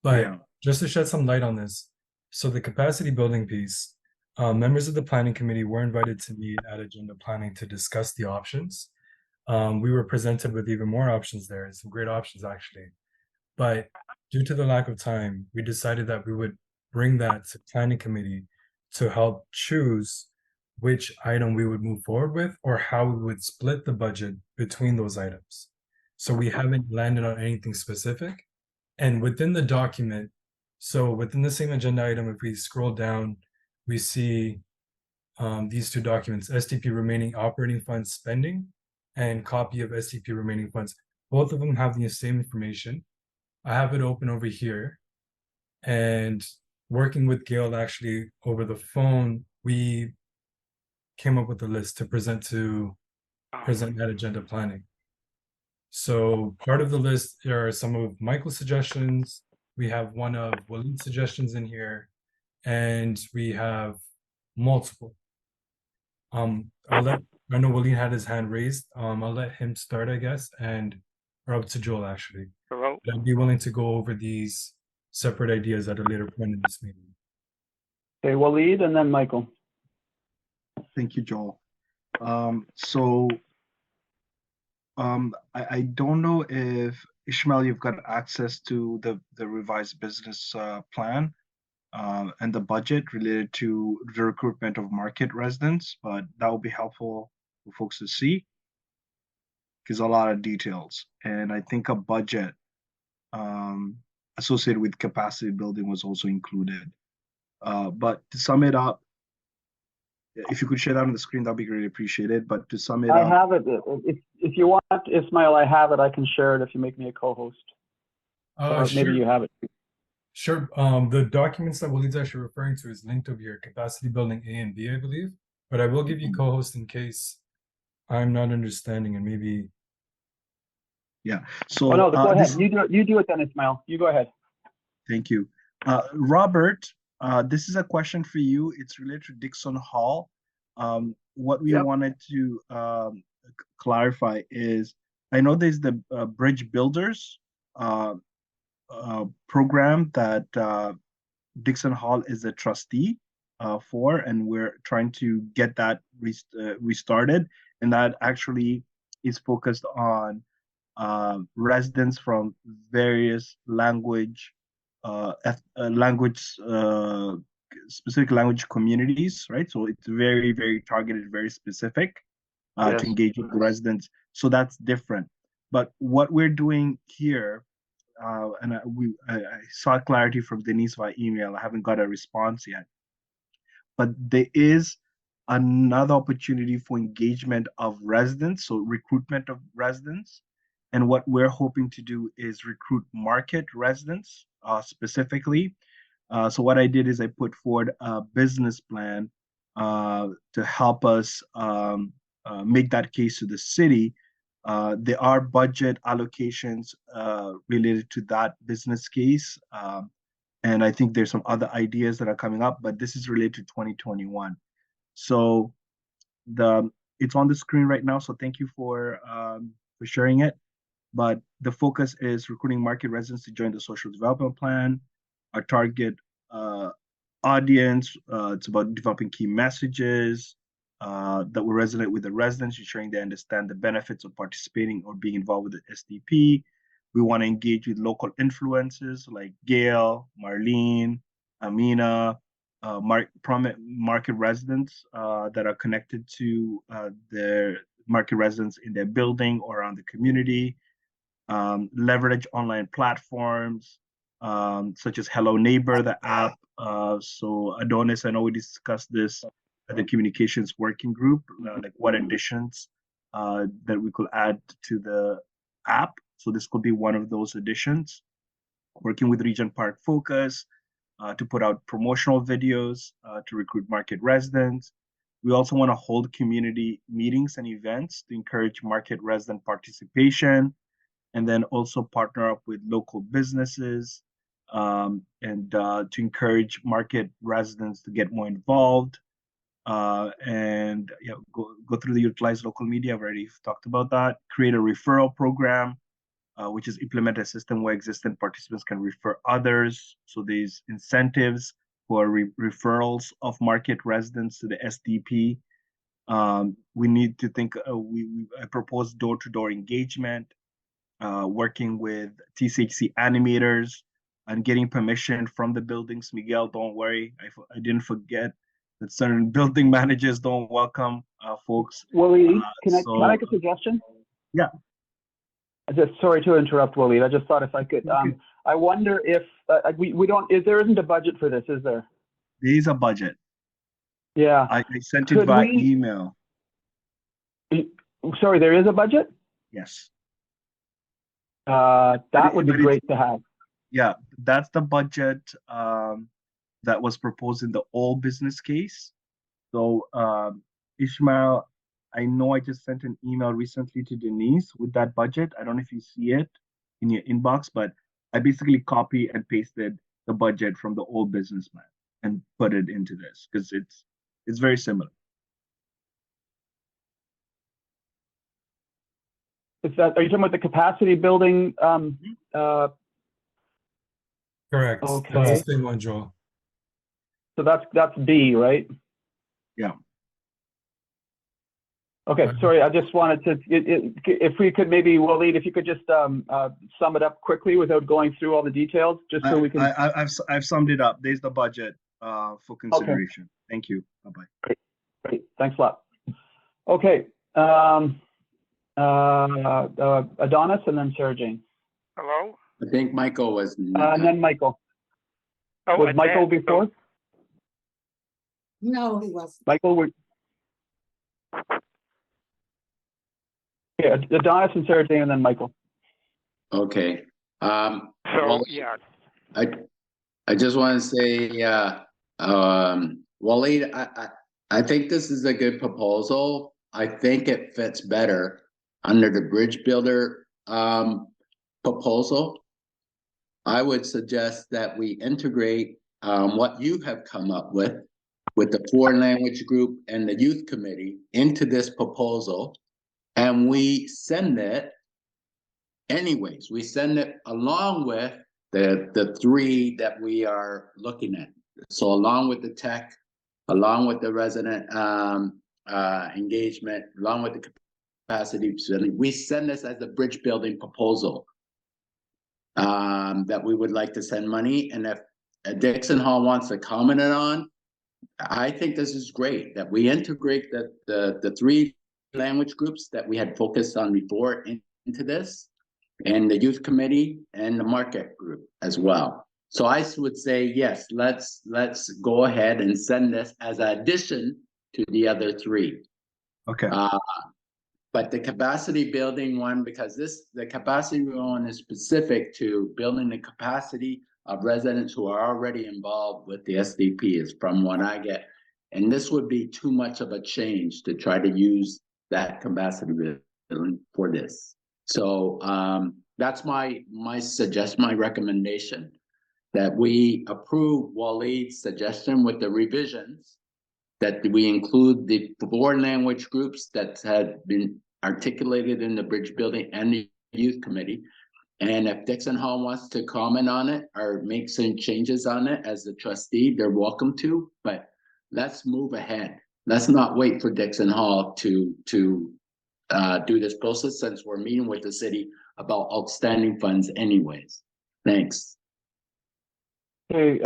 C: But just to shed some light on this, so the capacity building piece, members of the planning committee were invited to meet at agenda planning to discuss the options. We were presented with even more options there, some great options actually. But due to the lack of time, we decided that we would bring that to planning committee to help choose which item we would move forward with or how we would split the budget between those items. So we haven't landed on anything specific. And within the document, so within the same agenda item, if we scroll down, we see these two documents, SDP remaining operating funds spending and copy of SDP remaining funds. Both of them have the same information. I have it open over here. And working with Gail actually over the phone, we came up with a list to present at agenda planning. So part of the list are some of Michael's suggestions. We have one of Waleed's suggestions in here, and we have multiple. I know Waleed had his hand raised. I'll let him start, I guess, or up to Joel actually.
D: Hello.
C: But I'd be willing to go over these separate ideas at a later point in this meeting.
G: Okay, Waleed and then Michael.
E: Thank you, Joel. I don't know if Ishmael, you've got access to the revised business plan and the budget related to the recruitment of market residents, but that would be helpful for folks to see because a lot of details. And I think a budget associated with capacity building was also included. But to sum it up, if you could share that on the screen, that'd be greatly appreciated. But to sum it up,
G: I have it. If you want, Ismail, I have it. I can share it if you make me a co-host. Or
C: Sure.
G: maybe you have it.
C: Sure. The documents that Waleed's actually referring to is linked over here, capacity building A and B, I believe. But I will give you co-host in case I'm not understanding and maybe.
E: Yeah. So
G: no, go ahead. You do it then, Ismail. You go ahead.
E: Thank you. Robert, this is a question for you. It's related to Dixon Hall. What we wanted to clarify is, I know there's the Bridge Builders program that Dixon Hall is a trustee for, and we're trying to get that restarted. And that actually is focused on residents from various specific language communities, right? So it's very, very targeted, very specific to engage with the residents. So that's different. But what we're doing here, and I saw clarity from Denise via email. I haven't got a response yet. But there is another opportunity for engagement of residents, so recruitment of residents. And what we're hoping to do is recruit market residents specifically. So what I did is I put forward a business plan to help us make that case to the city. There are budget allocations related to that business case. And I think there's some other ideas that are coming up, but this is related to 2021. So it's on the screen right now. So thank you for sharing it. But the focus is recruiting market residents to join the social development plan. Our target audience, it's about developing key messages that will resonate with the residents, ensuring they understand the benefits of participating or being involved with the SDP. We want to engage with local influences like Gail, Marlene, Amina, prominent market residents that are connected to their market residents in their building or around the community. Leverage online platforms such as Hello Neighbor, the app. So Adonis, I know we discussed this at the communications working group, like what additions that we could add to the app. So this could be one of those additions. Working with Regent Park Focus to put out promotional videos to recruit market residents. We also want to hold community meetings and events to encourage market resident participation, and then also partner up with local businesses and to encourage market residents to get more involved. And go through the utilize local media. I've already talked about that. Create a referral program, which is implement a system where existing participants can refer others. So there's incentives for referrals of market residents to the SDP. We need to think, I propose door-to-door engagement, working with TCHC animators and getting permission from the buildings. Miguel, don't worry, I didn't forget that certain building managers don't welcome folks.
G: Waleed, can I make a suggestion?
E: Yeah.
G: Sorry to interrupt, Waleed. I just thought if I could.
E: Okay.
G: I wonder if we don't. There isn't a budget for this, is there?
E: There is a budget.
G: Yeah.
E: I sent it by email.
G: Sorry, there is a budget?
E: Yes.
G: That would be great to have.
E: Yeah, that's the budget that was proposed in the old business case. So Ishmael, I know I just sent an email recently to Denise with that budget. I don't know if you see it in your inbox, but I basically copy and pasted the budget from the old business plan and put it into this because it's very similar.
G: Are you talking about the capacity building?
C: Correct.
G: Okay.
C: That's the same one, Joel.
G: So that's B, right?
E: Yeah.
G: Okay, sorry, I just wanted to, if we could maybe, Waleed, if you could just sum it up quickly without going through all the details, just so we can.
E: I've summed it up. There's the budget for consideration. Okay. Thank you. Bye-bye.
G: Great. Thanks a lot. Okay. Adonis and then Sarah Jane.
D: Hello?
F: I think Michael was.
G: And then Michael.
D: Oh,
G: was Michael before?
H: No, he wasn't.
G: Michael, yeah, Adonis and Sarah Jane and then Michael.
F: Okay.
D: So,
F: well,
D: yeah.
F: I just want to say, Waleed, I think this is a good proposal. I think it fits better under the bridge builder proposal. I would suggest that we integrate what you have come up with the foreign language group and the youth committee into this proposal, and we send it anyways. We send it along with the three that we are looking at. So along with the tech, along with the resident engagement, along with the capacity building, we send this as a bridge building proposal that we would like to send money. And if Dixon Hall wants to comment on, I think this is great that we integrate the three language groups that we had focused on before into this, and the youth committee and the market group as well. So I would say, yes, let's go ahead and send this as an addition to the other three.
E: Okay.
F: But the capacity building one, because the capacity one is specific to building the capacity of residents who are already involved with the SDP, is from what I get. And this would be too much of a change to try to use that capacity building for this. So that's my recommendation. that we approve Waleed's suggestion with the revisions, that we include the 4 language groups that had been articulated in the bridge building and the youth committee. And if Dixon Hall wants to comment on it or make some changes on it as a trustee, they're welcome to, but let's move ahead. Let's not wait for Dixon Hall to do this process, since we're meeting with the city about outstanding funds anyways. Thanks.
G: Okay,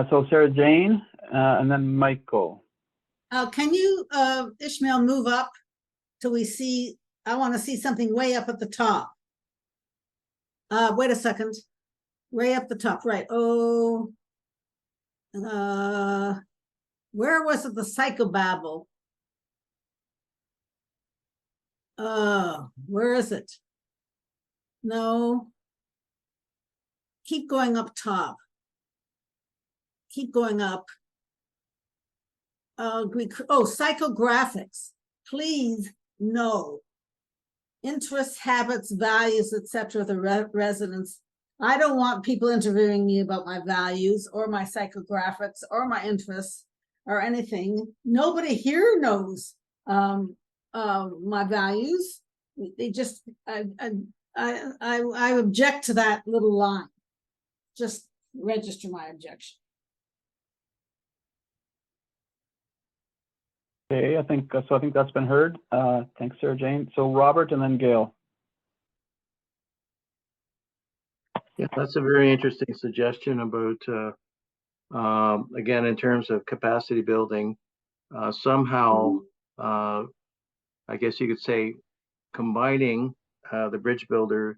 G: so Sarah Jane, and then Michael.
H: Can you, Ishmael, move up till we see, I want to see something way up at the top. Wait a second. Way up the top, right. Oh, where was it, the psychobabble? Where is it? No. Keep going up top. Keep going up. Psychographics. Please, no. Interests, habits, values, etc. of the residents. I don't want people interviewing me about my values or my psychographics or my interests or anything. Nobody here knows my values. They just, I object to that little line. Just register my objection.
G: Okay, I think that's been heard. Thanks, Sarah Jane. So Robert and then Gail.
K: Yeah, that's a very interesting suggestion about, again, in terms of capacity building, somehow, I guess you could say, combining the bridge builder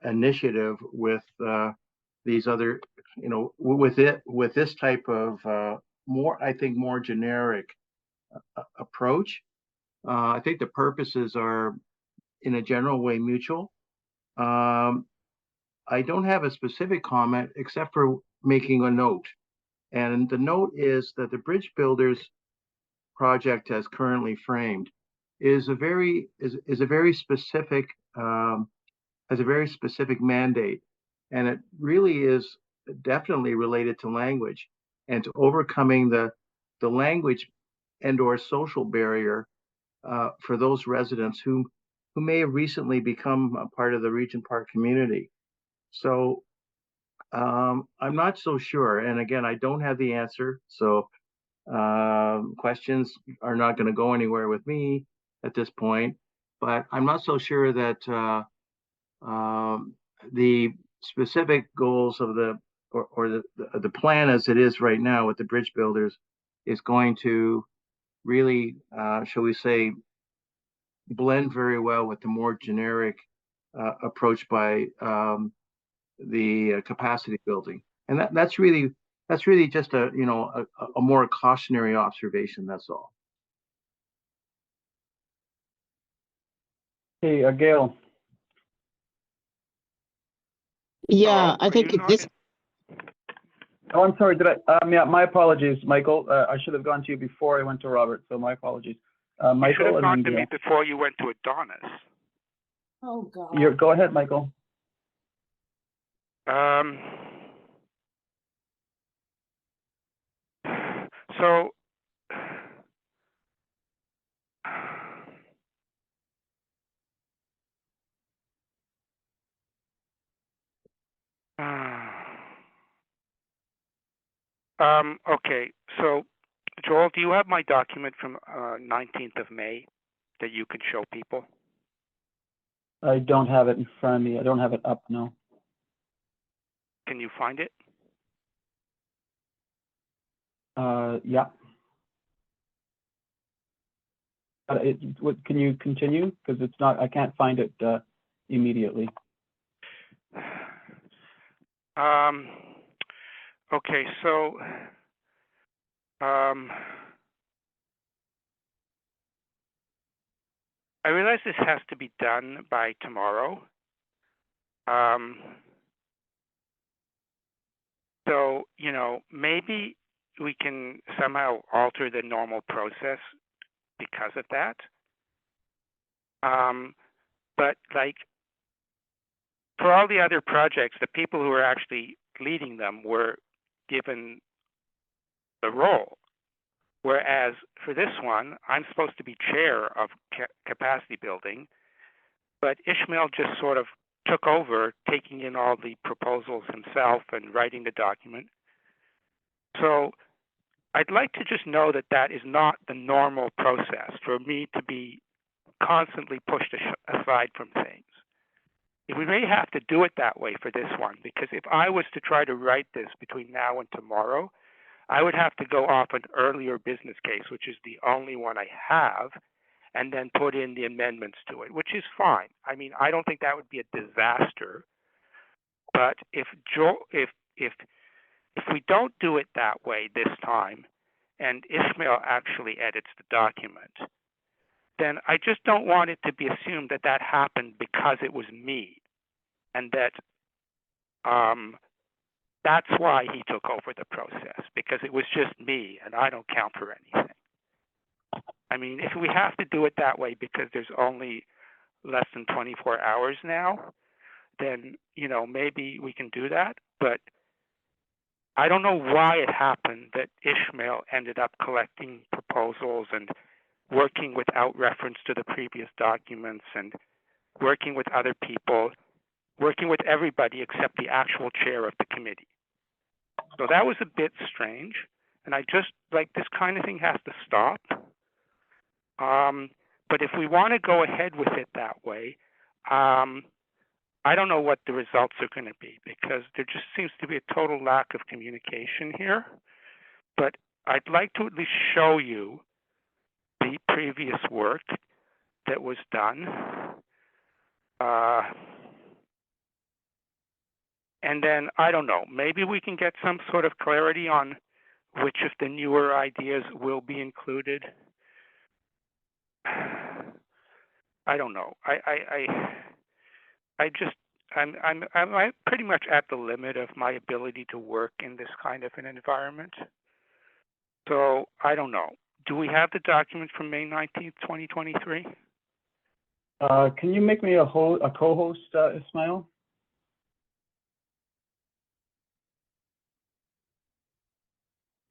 K: initiative with these other, with this type of I think more generic approach. I think the purposes are in a general way mutual. I don't have a specific comment except for making a note. And the note is that the bridge builders project as currently framed is a very specific has a very specific mandate, and it really is definitely related to language and to overcoming the language and or social barrier for those residents who may have recently become a part of the Regent Park community. So I'm not so sure, and again, I don't have the answer, so questions are not going to go anywhere with me at this point, but I'm not so sure that the specific goals of the plan as it is right now with the bridge builders is going to really, shall we say, blend very well with the more generic approach by the capacity building, and that's really just a more cautionary observation. That's all.
G: Hey, Gail.
L: Yeah, I think this.
G: Oh, I'm sorry. Did I? Yeah, my apologies, Michael. I should have gone to you before I went to Robert. So my apologies. Michael,
D: you should have gone to me before you went to Adonis.
H: Oh God.
G: Go ahead, Michael.
D: So. Okay, so Joel, do you have my document from 19th of May that you can show people?
G: I don't have it in front of me. I don't have it up, no.
D: Can you find it?
G: Yeah. Can you continue? Because it's not, I can't find it immediately.
D: Okay, so I realize this has to be done by tomorrow. So, maybe we can somehow alter the normal process because of that. But for all the other projects, the people who were actually leading them were given the role. Whereas for this one, I'm supposed to be chair of capacity building, but Ishmael just sort of took over, taking in all the proposals himself and writing the document. So I'd like to just know that that is not the normal process for me to be constantly pushed aside from things. We may have to do it that way for this one, because if I was to try to write this between now and tomorrow, I would have to go off an earlier business case, which is the only one I have, and then put in the amendments to it, which is fine. I mean, I don't think that would be a disaster. But if we don't do it that way this time, and Ishmael actually edits the document, then I just don't want it to be assumed that that happened because it was me, and that that's why he took over the process, because it was just me and I don't count for anything. I mean, if we have to do it that way because there's only less than 24 hours now, then, you know, maybe we can do that. But I don't know why it happened that Ishmael ended up collecting proposals and working without reference to the previous documents and working with other people, working with everybody except the actual chair of the committee. So that was a bit strange. And I just, like, this kind of thing has to stop. But if we want to go ahead with it that way, I don't know what the results are going to be, because there just seems to be a total lack of communication here. But I'd like to at least show you the previous work that was done. And then, I don't know, maybe we can get some sort of clarity on which of the newer ideas will be included. I don't know. I'm pretty much at the limit of my ability to work in this kind of an environment. So I don't know. Do we have the document from May 19th, 2023?
G: Can you make me a co-host, Ismail?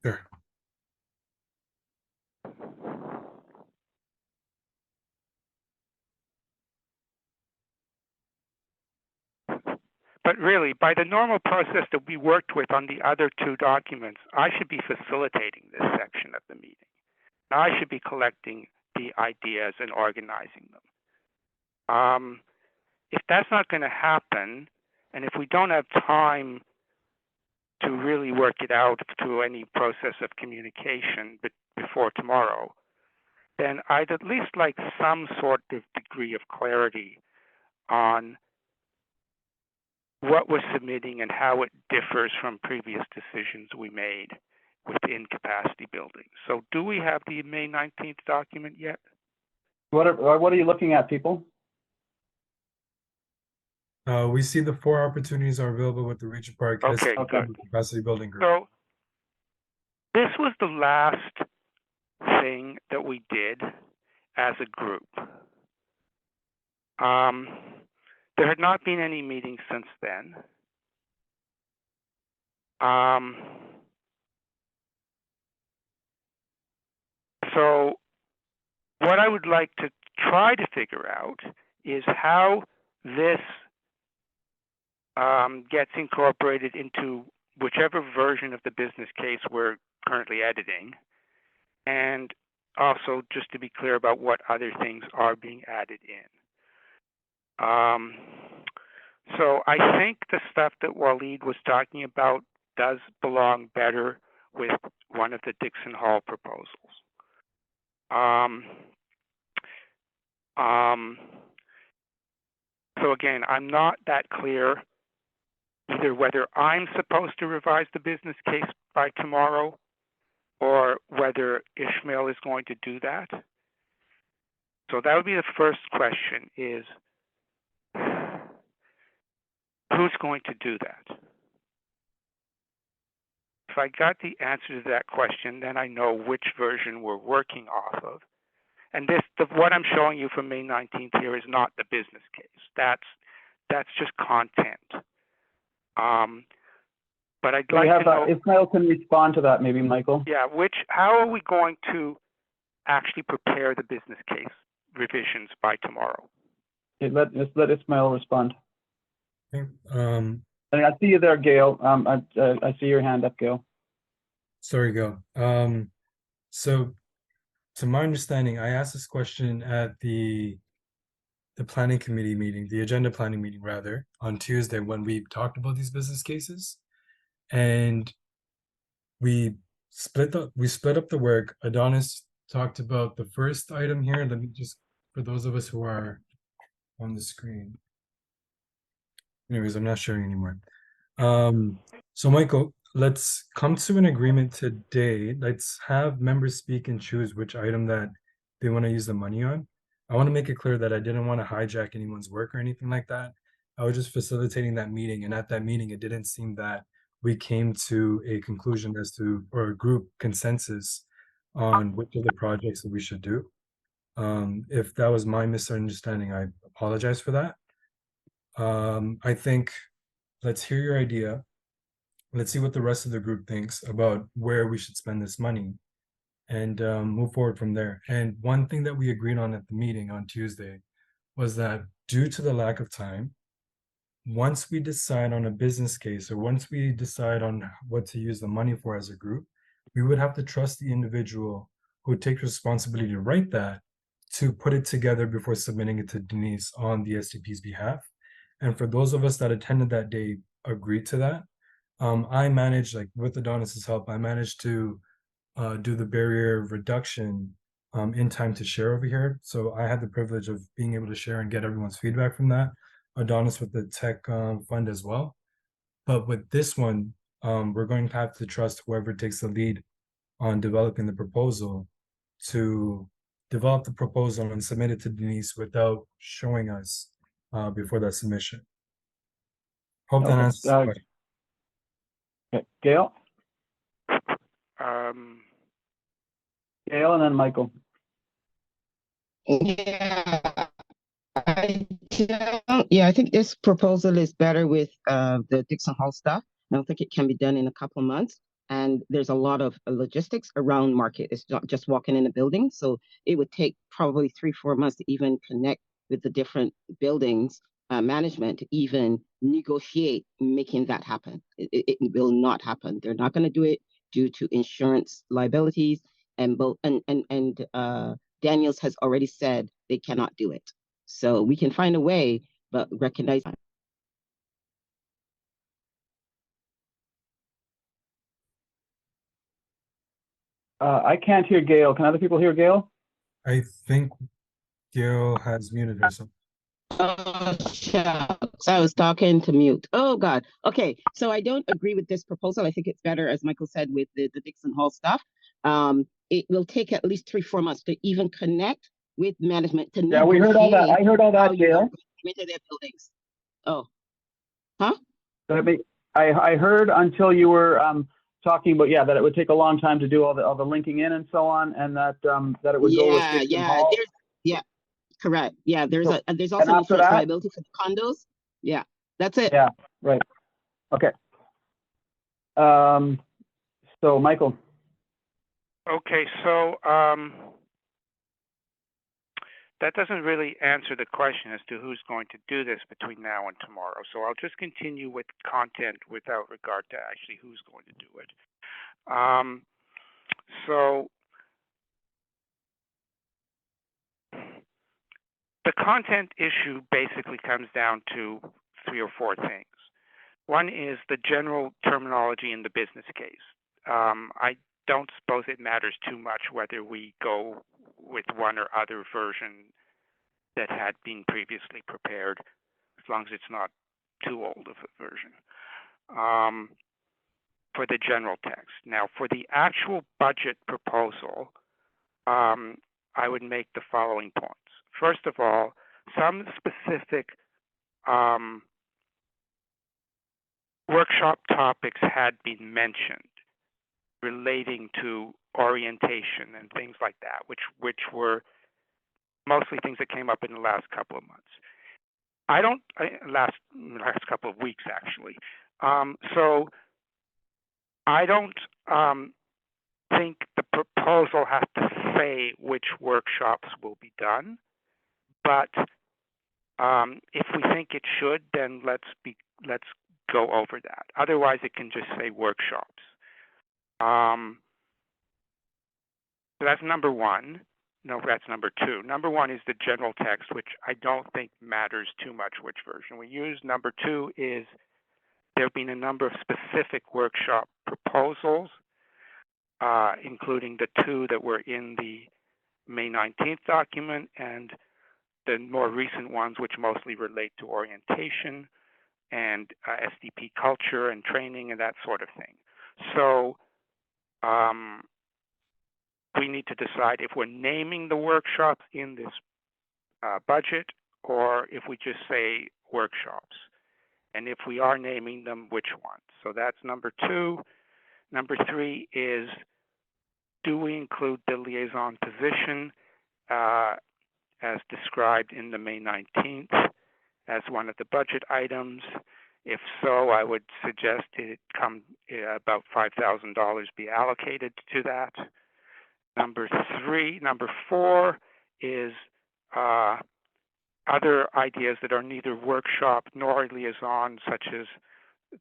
C: Sure.
D: But really, by the normal process that we worked with on the other two documents, I should be facilitating this section of the meeting. I should be collecting the ideas and organizing them. If that's not going to happen, and if we don't have time to really work it out through any process of communication before tomorrow, then I'd at least like some sort of degree of clarity on what we're submitting and how it differs from previous decisions we made within capacity building. So do we have the May 19th document yet?
G: What are you looking at, people?
C: We see the 4 opportunities are available with the Regent Park
D: good.
C: Capacity Building Group.
D: So this was the last thing that we did as a group. There had not been any meetings since then. So what I would like to try to figure out is how this gets incorporated into whichever version of the business case we're currently editing, and also just to be clear about what other things are being added in. So I think the stuff that Waleed was talking about does belong better with one of the Dixon Hall proposals. So again, I'm not that clear either whether I'm supposed to revise the business case by tomorrow or whether Ishmael is going to do that. So that would be the first question, is who's going to do that? If I got the answer to that question, then I know which version we're working off of. And what I'm showing you from May 19th here is not the business case. That's that's just content. But I'd
G: We
D: like
G: have,
D: to know,
G: Ismail can respond to that, maybe, Michael.
D: yeah, how are we going to actually prepare the business case revisions by tomorrow?
G: Okay, let Ismail respond.
C: Okay,
G: And I see you there, Gail. I see your hand up, Gail.
C: sorry, go. So to my understanding, I asked this question at the planning committee meeting, the agenda planning meeting rather, on Tuesday when we talked about these business cases. And we split up the work. Adonis talked about the first item here. Let me just, for those of us who are on the screen. Anyways, I'm not sharing anymore. So Michael, let's come to an agreement today. Let's have members speak and choose which item that they want to use the money on. I want to make it clear that I didn't want to hijack anyone's work or anything like that. I was just facilitating that meeting, and at that meeting, it didn't seem that we came to a conclusion as to, or a group consensus on which of the projects that we should do. If that was my misunderstanding, I apologize for that. I think let's hear your idea. Let's see what the rest of the group thinks about where we should spend this money and move forward from there. And one thing that we agreed on at the meeting on Tuesday was that due to the lack of time, once we decide on a business case or once we decide on what to use the money for as a group, we would have to trust the individual who takes responsibility to write that to put it together before submitting it to Denise on the SDP's behalf. And for those of us that attended that day, agreed to that. I managed, like with Adonis's help, I managed to do the barrier reduction in time to share over here. So I had the privilege of being able to share and get everyone's feedback from that. Adonis with the tech fund as well. But with this one, we're going to have to trust whoever takes the lead on developing the proposal to develop the proposal and submit it to Denise without showing us before that submission. Hope that answers the question.
G: Okay. Gail?
D: Um,
G: Gail and then Michael.
L: Yeah, I think this proposal is better with the Dixon Hall stuff. I don't think it can be done in a couple of months. And there's a lot of logistics around market. It's not just walking in a building. So it would take probably 3-4 months to even connect with the different buildings management to even negotiate making that happen. It will not happen. They're not going to do it due to insurance liabilities. And Daniels has already said they cannot do it. So we can find a way, but recognize.
G: I can't hear Gail. Can other people hear Gail?
C: I think Gail has muted herself.
L: Oh, shucks. I was talking to mute. Oh, God. Okay. So I don't agree with this proposal. I think it's better, as Michael said, with the Dixon Hall stuff. It will take at least 3-4 months to even connect with management to
G: Yeah, we heard all that. I heard all that, Gail.
L: Into their buildings. Oh. Huh?
G: I heard until you were talking about, yeah, that it would take a long time to do all the linking in and so on, and that that it would go with Dixon Hall.
L: Correct. Yeah, there's also an insurance liability for the condos. Yeah, that's it.
G: Yeah, right. Okay. So Michael.
D: Okay, so that doesn't really answer the question as to who's going to do this between now and tomorrow. So I'll just continue with content without regard to actually who's going to do it. So the content issue basically comes down to 3 or 4 things. One is the general terminology in the business case. I don't suppose it matters too much whether we go with one or other version that had been previously prepared, as long as it's not too old of a version, for the general text. Now, for the actual budget proposal, I would make the following points. First of all, some specific workshop topics had been mentioned relating to orientation and things like that, which were mostly things that came up in the last couple of months. last couple of weeks actually. So I don't think the proposal has to say which workshops will be done, but if we think it should, then let's go over that. Otherwise, it can just say workshops. So that's number one. No, that's number two. Number one is the general text, which I don't think matters too much which version we use. Number two is there have been a number of specific workshop proposals, including the two that were in the May 19th document and the more recent ones, which mostly relate to orientation and SDP culture and training and that sort of thing. So we need to decide if we're naming the workshops in this budget or if we just say workshops. And if we are naming them, which ones? So that's number two. Number three is, do we include the liaison position as described in the May 19th as one of the budget items? If so, I would suggest it come about $5,000 be allocated to that. Number four is other ideas that are neither workshop nor liaison, such as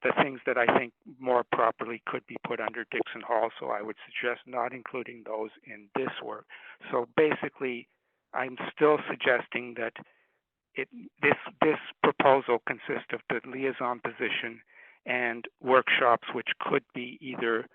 D: the things that I think more properly could be put under Dixon Hall. So I would suggest not including those in this work. So basically, I'm still suggesting that this proposal consists of the liaison position and workshops, which could be either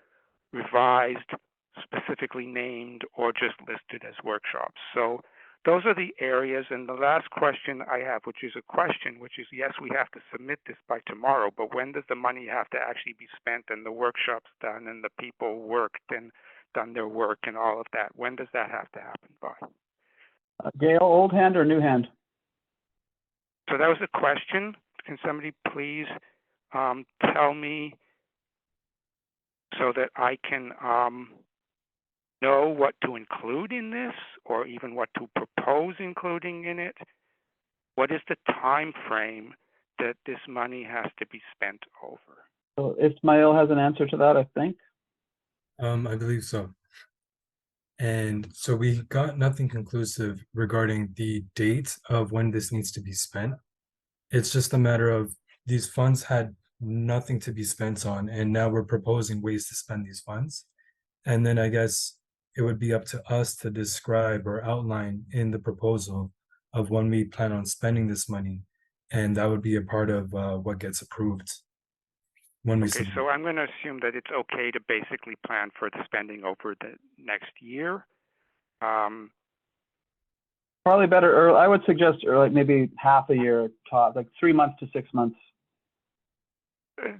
D: revised, specifically named, or just listed as workshops. So those are the areas. And the last question I have, which is a question, which is, yes, we have to submit this by tomorrow, but when does the money have to actually be spent and the workshops done and the people worked and done their work and all of that? When does that have to happen by?
G: Gail, old hand or new hand?
D: So that was a question. Can somebody please tell me so that I can know what to include in this, or even what to propose including in it? What is the time frame that this money has to be spent over?
G: So Ismail has an answer to that, I think.
C: I believe so. And so we got nothing conclusive regarding the date of when this needs to be spent. It's just a matter of these funds had nothing to be spent on, and now we're proposing ways to spend these funds. And then I guess it would be up to us to describe or outline in the proposal of when we plan on spending this money. And that would be a part of what gets approved when we submit.
D: So I'm going to assume that it's okay to basically plan for the spending over the next year.
G: Probably better, or I would suggest like maybe half a year top, like 3 months to 6 months.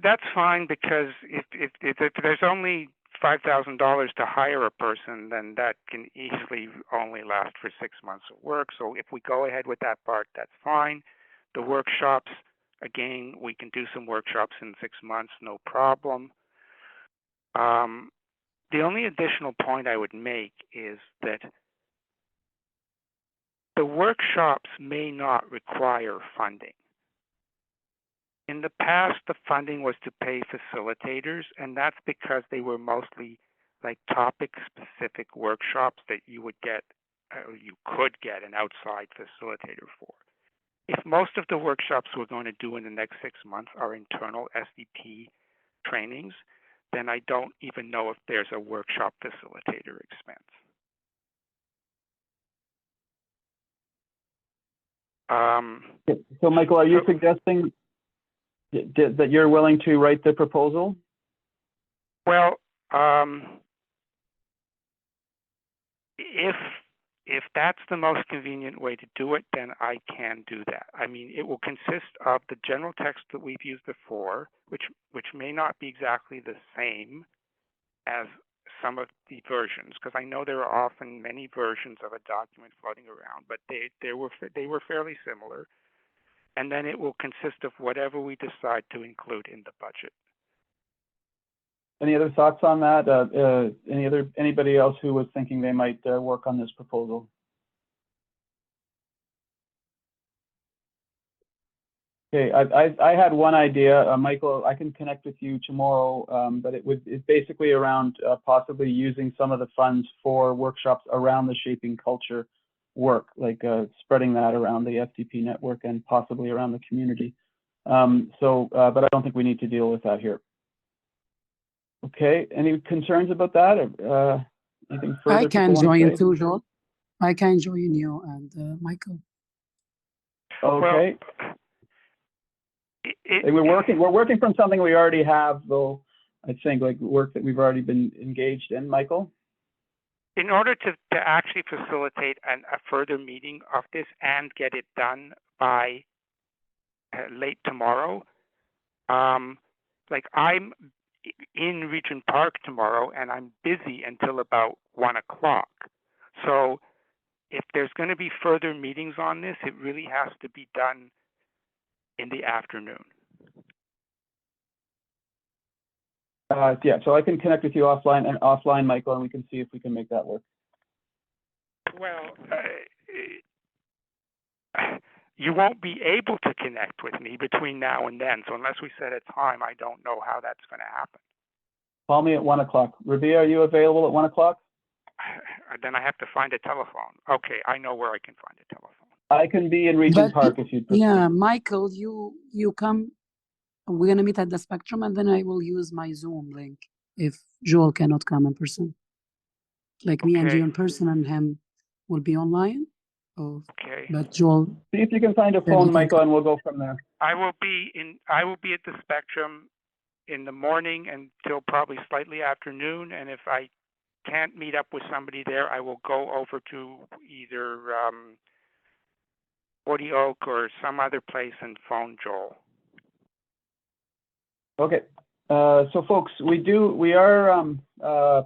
D: That's fine, because if there's only $5,000 to hire a person, then that can easily only last for 6 months of work. So if we go ahead with that part, that's fine. The workshops, again, we can do some workshops in 6 months, no problem. The only additional point I would make is that the workshops may not require funding. In the past, the funding was to pay facilitators, and that's because they were mostly like topic-specific workshops that you would get, or you could get an outside facilitator for. If most of the workshops we're going to do in the next 6 months are internal SDP trainings, then I don't even know if there's a workshop facilitator expense.
G: So Michael, are you suggesting that you're willing to write the proposal?
D: Well, if that's the most convenient way to do it, then I can do that. I mean, it will consist of the general text that we've used before, which may not be exactly the same as some of the versions, because I know there are often many versions of a document floating around, but they were fairly similar. And then it will consist of whatever we decide to include in the budget.
G: Any other thoughts on that? Anybody else who was thinking they might work on this proposal? Okay, I had one idea, Michael. I can connect with you tomorrow, but it's basically around possibly using some of the funds for workshops around the shaping culture work, like spreading that around the FTP network and possibly around the community. But I don't think we need to deal with that here. Okay, any concerns about that? Anything further?
J: I can join too, Joel. I can join you and Michael.
G: Okay. We're working from something we already have, though. I think like work that we've already been engaged in, Michael.
D: In order to actually facilitate a further meeting of this and get it done by late tomorrow, like I'm in Regent Park tomorrow and I'm busy until about 1 o'clock. So if there's going to be further meetings on this, it really has to be done in the afternoon.
G: Yeah, so I can connect with you offline, Michael, and we can see if we can make that work.
D: Well, you won't be able to connect with me between now and then. So unless we set a time, I don't know how that's going to happen.
G: Call me at 1 o'clock. Rabia, are you available at 1 o'clock?
D: Then I have to find a telephone. Okay, I know where I can find a telephone.
G: I can be in Regent Park if you'd prefer.
J: Yeah, Michael, you come. We're gonna meet at the Spectrum, and then I will use my Zoom link if Joel cannot come in person. Like me and you in person, and him will be online. Oh,
D: okay.
J: But Joel,
G: see if you can find a phone, Michael, and we'll go from there.
D: I will be at the Spectrum in the morning until probably slightly afternoon, and if I can't meet up with somebody there, I will go over to either 40 Oak or some other place and phone Joel.
G: Okay, so folks, we are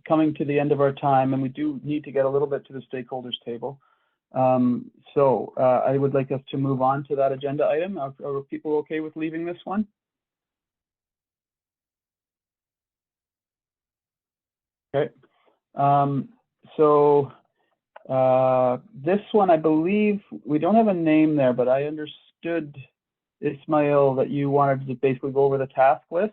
G: coming to the end of our time, and we do need to get a little bit to the stakeholders table. So I would like us to move on to that agenda item. Are people okay with leaving this one? Okay. So this one, I believe we don't have a name there, but I understood, Ismail, that you wanted to basically go over the task list.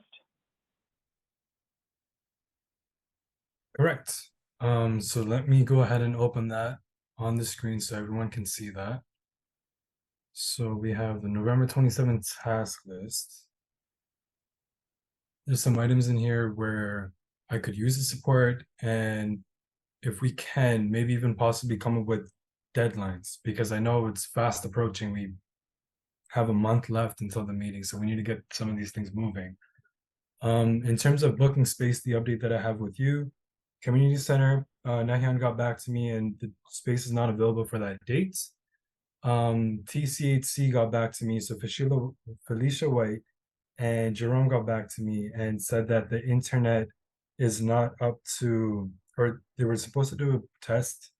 C: Correct. So let me go ahead and open that on the screen so everyone can see that. So we have the November 27th task list. There's some items in here where I could use the support, and if we can, maybe even possibly come up with deadlines, because I know it's fast approaching. We have a month left until the meeting, so we need to get some of these things moving. In terms of booking space, the update that I have with you, Community Center, Nahian got back to me and the space is not available for that date. TCHC got back to me, so Felicia White and Jerome got back to me and said that the internet is not up to, or they were supposed to do a test,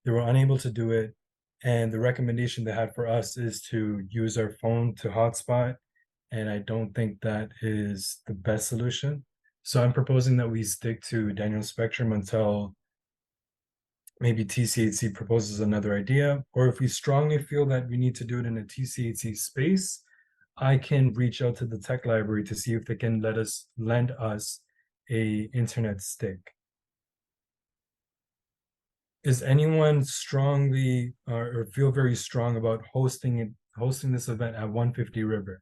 C: they were unable to do it, and the recommendation they had for us is to use our phone to hotspot, and I don't think that is the best solution. So I'm proposing that we stick to Daniel Spectrum until maybe TCHC proposes another idea, or if we strongly feel that we need to do it in a TCHC space, I can reach out to the tech library to see if they can lend us a internet stick. Is anyone strongly or feel very strong about hosting this event at 150 River?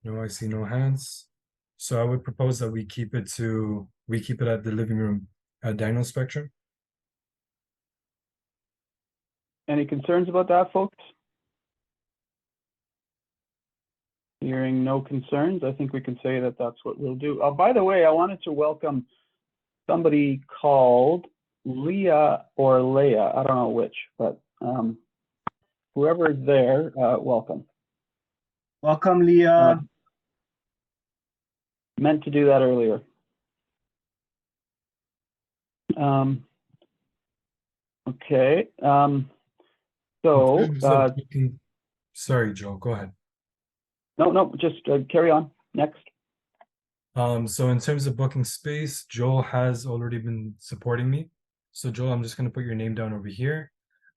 C: No, I see no hands. So I would propose that we keep it at the living room at Daniel Spectrum.
G: Any concerns about that, folks? Hearing no concerns, I think we can say that that's what we'll do. By the way, I wanted to welcome somebody called Leah or Leia, I don't know which, but whoever's there, welcome.
E: Welcome, Leah.
G: Meant to do that earlier. Okay.
C: Sorry, Joel, go ahead.
G: No, just carry on. Next.
C: So in terms of booking space, Joel has already been supporting me. So Joel, I'm just going to put your name down over here.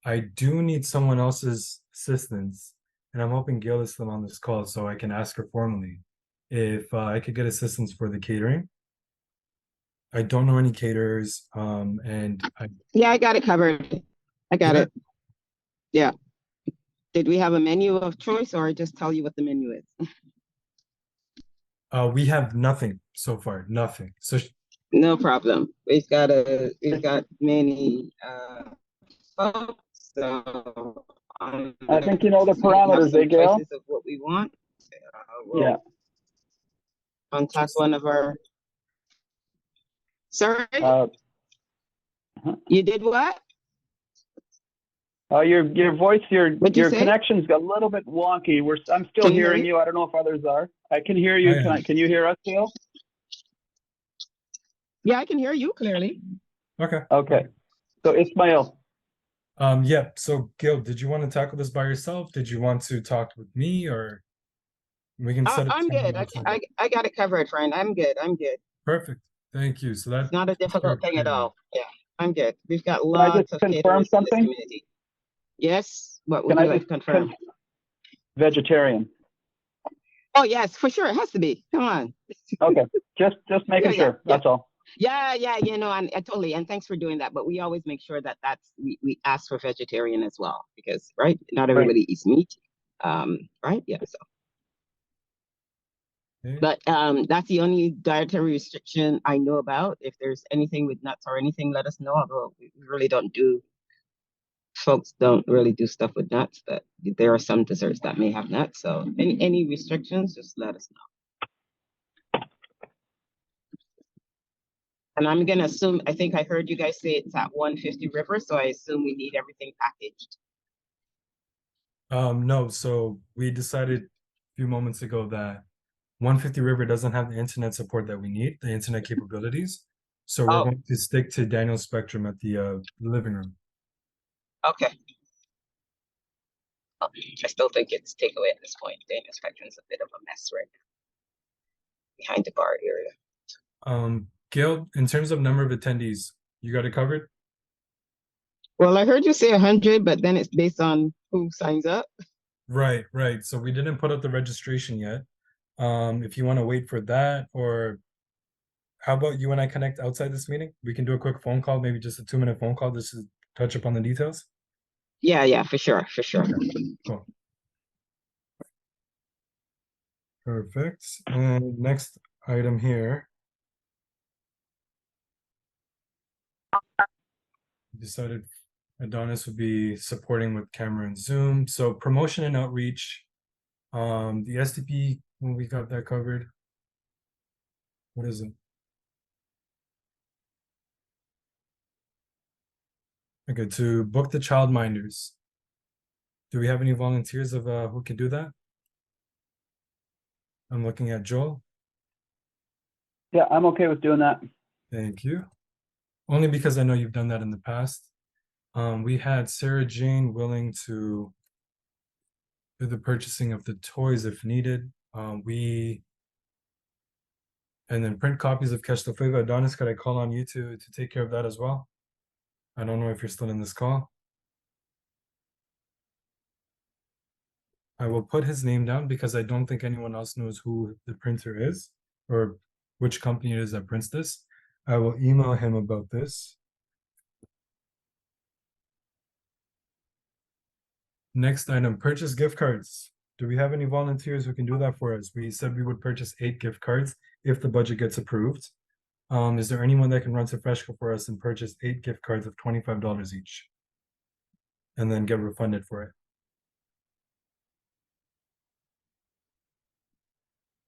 C: I do need someone else's assistance, and I'm hoping Gail is still on this call so I can ask her formally if I could get assistance for the catering. I don't know any caterers, and
L: Yeah, I got it covered. I got
C: Yeah.
L: it. Yeah. Did we have a menu of choice, or just tell you what the menu is?
C: we have nothing so far, nothing. So
L: No problem. We've got many folks, so
G: I think you know the
L: have
G: parameters,
L: some
G: Gail?
L: choices of what we want. We'll
G: Yeah.
L: contact one of our. Sorry,
G: Uh,
L: you did what?
G: your voice, your
L: What'd you say?
G: connection's got a little bit wonky. I'm still
L: Can you hear
G: hearing
L: me?
G: you. I don't know if others are. I can hear you.
C: I am.
G: Can you hear us, Gail?
L: Yeah, I can hear you clearly.
C: Okay.
G: Okay. So Ismail.
C: Yeah. So Gil, did you want to tackle this by yourself? Did you want to talk with me, or we can set up
L: I'm good. I got it covered, friend. I'm good.
C: Perfect. Thank you. So
L: It's not a difficult thing at all. Yeah, I'm good. We've got
G: Can I
L: lots
G: just
L: of
G: confirm
L: caterers in this
G: something?
L: community. Yes. What would
G: Can
L: you
G: I
L: like to
G: just
L: confirm?
G: vegetarian?
L: Oh yes, for sure. It has to be. Come on.
G: Okay. Just making
L: Yeah,
G: sure.
L: yeah.
G: That's all.
L: Yeah, you know, and totally. And thanks for doing that. But we always make sure that we ask for vegetarian as well, because right, not everybody eats meat. Right? Yeah. So.
C: Okay.
L: But that's the only dietary restriction I know about. If there's anything with nuts or anything, let us know. Although we really folks don't really do stuff with nuts, but there are some desserts that may have nuts. So any restrictions, just let us know. And I'm gonna assume, I think I heard you guys say it's at 150 River, so I assume we need everything packaged.
C: No, so we decided a few moments ago that 150 River doesn't have the internet support that we need, the internet capabilities. So we're going to stick to Daniel's Spectrum at the living room.
L: Okay. I still think it's takeaway at this point. Daniel Spectrum's a bit of a mess right now, behind the bar area.
C: Gail, in terms of number of attendees, you got it covered?
L: Well, I heard you say 100, but then it's based on who signs up.
C: Right. So we didn't put up the registration yet. If you want to wait for that, or how about you and I connect outside this meeting? We can do a quick phone call, maybe just a 2-minute phone call, just to touch upon the details.
L: Yeah, for sure.
C: Okay, cool. Perfect. And next item here. Decided Adonis would be supporting with camera and Zoom. So promotion and outreach. The SDP, well, we got that covered. What is it? Okay, to book the childminders. Do we have any volunteers of who can do that? I'm looking at Joel.
G: Yeah, I'm okay with doing that.
C: Thank you. Only because I know you've done that in the past. We had Sarah Jane willing to do the purchasing of the toys if needed. And then print copies of Catch the Flavor. Adonis, could I call on you to take care of that as well? I don't know if you're still in this call. I will put his name down because I don't think anyone else knows who the printer is or which company it is that prints this. I will email him about this. Next item, purchase gift cards. Do we have any volunteers who can do that for us? We said we would purchase 8 gift cards if the budget gets approved. Is there anyone that can run Safreshco for us and purchase 8 gift cards of $25 each? And then get refunded for it.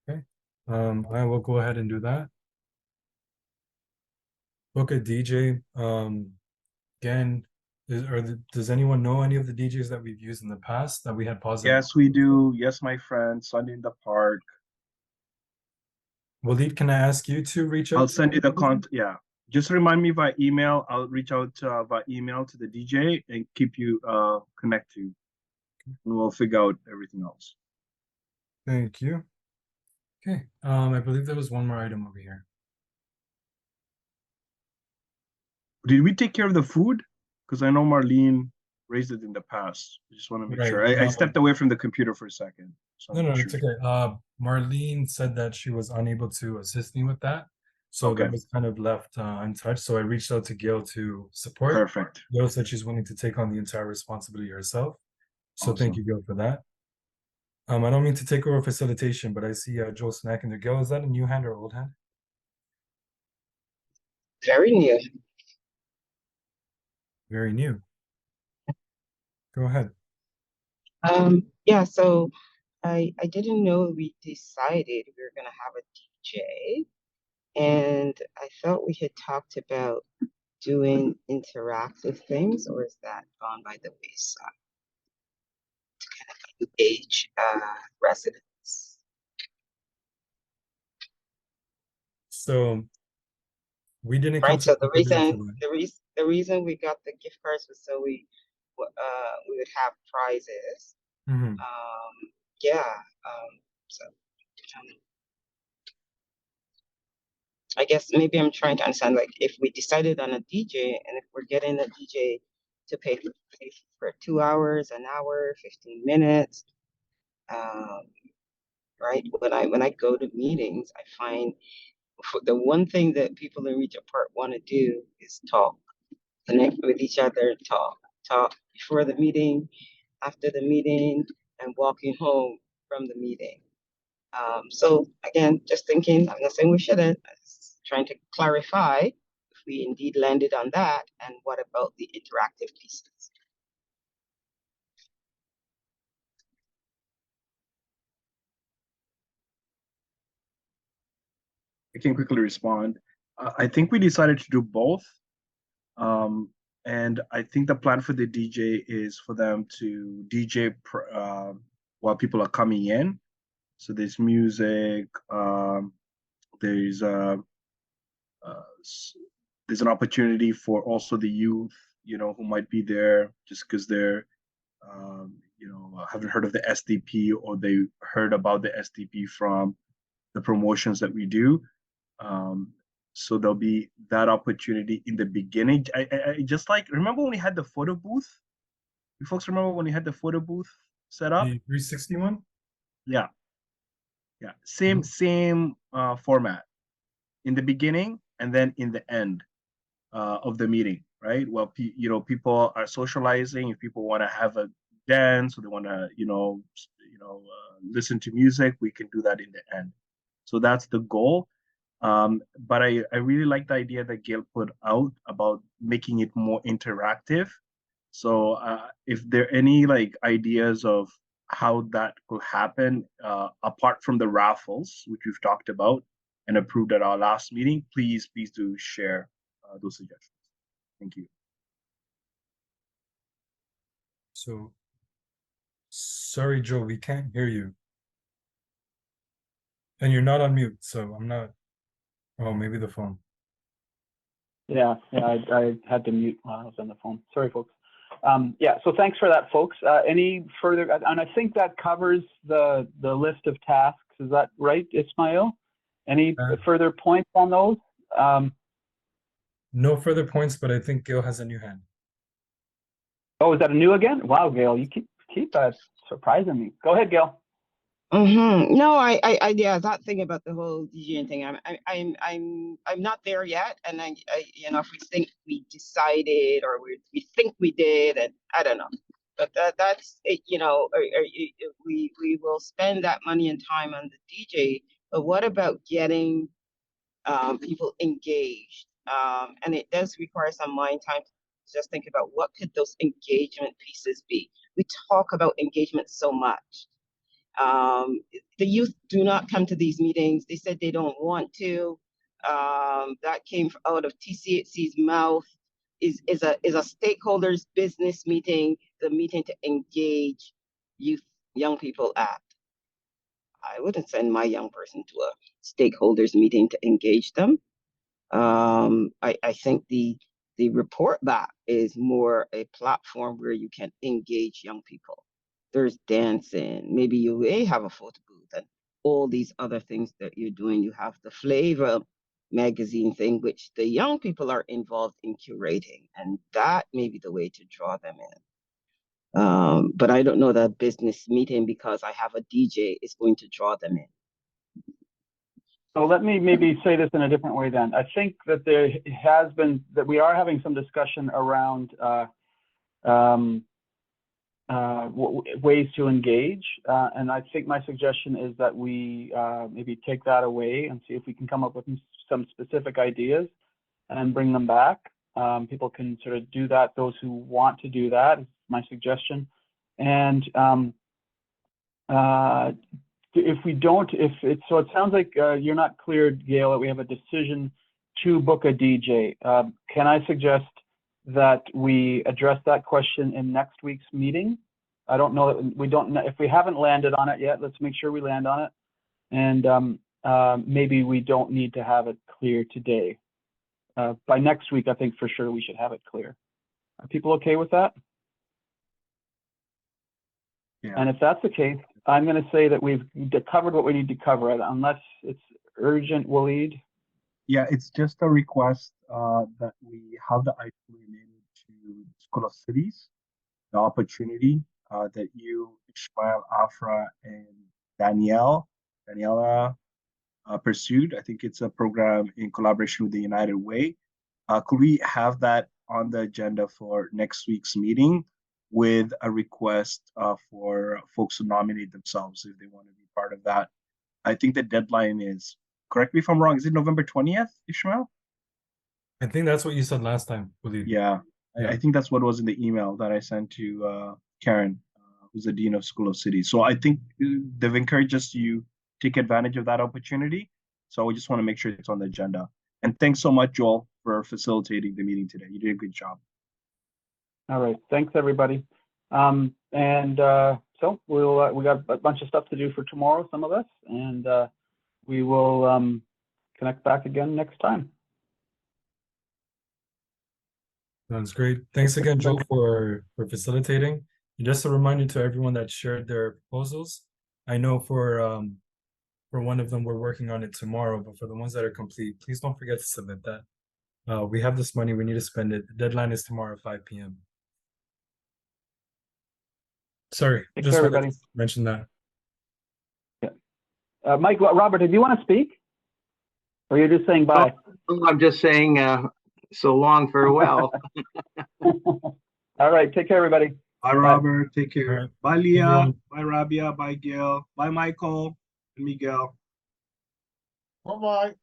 C: Okay. I will go ahead and do that. Book a DJ. Again, does anyone know any of the DJs that we've used in the past that we had positive?
E: Yes, we do. Yes, my friend. Sunday in the Park.
C: Waleed, can I ask you to reach out?
E: I'll send you the contact. Yeah. Just remind me via email. I'll reach out via email to the DJ and keep you connected. And we'll figure out everything else.
C: Thank you. Okay. I believe there was one more item over here.
E: Did we take care of the food? Because I know Marlene raised it in the past. I just want to make
C: Right.
E: sure. I stepped away from the computer for a second. So
C: No,
E: I'm
C: no,
E: not
C: it's
E: sure.
C: okay. Marlene said that she was unable to assist me with that. So
E: Okay.
C: that was kind of left untouched. So I reached out to Gail to support.
E: Perfect.
C: Gail said she's willing to take on the entire responsibility herself. So thank
E: Awesome.
C: you, Gail, for that. I don't mean to take over facilitation, but I see Joel snacking there. Gail, is that a new hand or old hand?
L: Very new.
C: Very new. Go ahead.
L: Yeah, so I didn't know we decided we were gonna have a DJ, and I thought we had talked about doing interactive things, or is that gone by the wayside? To kind of engage residents.
C: So we didn't come
L: Right.
C: to
L: So
C: a conclusion for that.
L: the reason we got the gift cards was so we would have prizes.
C: Mhm.
L: Yeah. So I guess maybe I'm trying to understand, like, if we decided on a DJ and if we're getting a DJ to pay for 2 hours, an hour, 15 minutes. Right. When I go to meetings, I find the one thing that people in Regent Park want to do is talk, connect with each other, talk before the meeting, after the meeting, and walking home from the meeting. So again, just thinking, I'm not saying we shouldn't, I'm just trying to clarify if we indeed landed on that, and what about the interactive pieces?
E: I can quickly respond. I think we decided to do both. And I think the plan for the DJ is for them to DJ while people are coming in. So there's music, there's there's an opportunity for also the youth, who might be there just because they're, haven't heard of the SDP, or they heard about the SDP from the promotions that we do. So there'll be that opportunity in the beginning. I just remember when we had the photo booth? You folks remember when we had the photo booth set up?
C: The 361?
E: Yeah. Yeah. Same format in the beginning and then in the end of the meeting, right? Well, people are socializing. If people want to have a dance, or they want to, listen to music, we can do that in the end. So that's the goal. But I really like the idea that Gail put out about making it more interactive. So if there are any ideas of how that could happen, apart from the raffles, which we've talked about and approved at our last meeting, please do share those suggestions. Thank you.
C: So, sorry, Joe, we can't hear you. And you're not on mute, so I'm not. Oh, maybe the phone.
G: Yeah, I had to mute while I was on the phone. Sorry, folks. Yeah, so thanks for that, folks. Any further, and I think that covers the list of tasks. Is that right, Ismail? Any further points on those?
C: No further points, but I think Gail has a new hand.
G: Oh, is that a new again? Wow, Gail, you keep surprising me. Go ahead, Gail.
L: No, yeah, that thing about the whole DJing thing, I'm not there yet, and I if we think we decided, or we think we did, and I don't know, but that's it, we will spend that money and time on the DJ, but what about getting people engaged? And it does require some mind time to just think about what could those engagement pieces be. We talk about engagement so much. The youth do not come to these meetings. They said they don't want to. That came out of TCHC's mouth. Is a stakeholders business meeting, the meeting to engage young people at. I wouldn't send my young person to a stakeholders meeting to engage them. I think the report back is more a platform where you can engage young people. There's dancing, maybe you may have a photo booth, and all these other things that you're doing. You have the Flavor magazine thing, which the young people are involved in curating, and that may be the way to draw them in. But I don't know that business meeting because I have a DJ is going to draw them in.
G: So let me maybe say this in a different way then. I think that there has been, that we are having some discussion around ways to engage. And I think my suggestion is that we maybe take that away and see if we can come up with some specific ideas and bring them back. People can sort of do that. Those who want to do that is my suggestion. And if we don't, so it sounds like you're not clear, Gail, that we have a decision to book a DJ. Can I suggest that we address that question in next week's meeting? I don't know that we don't know if we haven't landed on it yet. Let's make sure we land on it. And maybe we don't need to have it clear today. By next week, I think for sure we should have it clear. Are people okay with that?
E: Yeah.
G: And if that's the case, I'm going to say that we've covered what we need to cover, unless it's urgent, Waleed.
E: Yeah, it's just a request that we have the item related to School of Cities, the opportunity that you, Ishmael, Afra, and Daniela pursued. I think it's a program in collaboration with the United Way. Could we have that on the agenda for next week's meeting with a request for folks to nominate themselves if they want to be part of that? I think the deadline is, correct me if I'm wrong, is it November 20th, Ishmael?
C: I think that's what you said last time, Waleed.
E: Yeah,
C: Yeah.
E: I think that's what was in the email that I sent to Karen, who's the Dean of School of Cities. So I think they've encouraged us to take advantage of that opportunity. So we just want to make sure it's on the agenda. And thanks so much, Joel, for facilitating the meeting today. You did a good job.
G: All right, thanks everybody. So we got a bunch of stuff to do for tomorrow, some of us, and we will connect back again next time.
C: Sounds great. Thanks again, Joe, for facilitating. And just a reminder to everyone that shared their proposals. I know for one of them, we're working on it tomorrow, but for the ones that are complete, please don't forget to submit that. We have this money, we need to spend it. The deadline is tomorrow at 5 p.m. Sorry,
G: Take
C: just
G: care,
C: wanted
G: everybody.
C: to mention that.
G: Yeah. Mike, Robert, do you want to speak? Or you're just saying bye?
K: Oh, I'm just saying so long, farewell.
G: All right, take care, everybody.
E: Bye, Robert. Take care.
C: All right.
E: Bye, Leah.
C: Everyone.
E: Bye, Rabia. Bye, Gail. Bye, Michael and Miguel.
K: Bye-bye.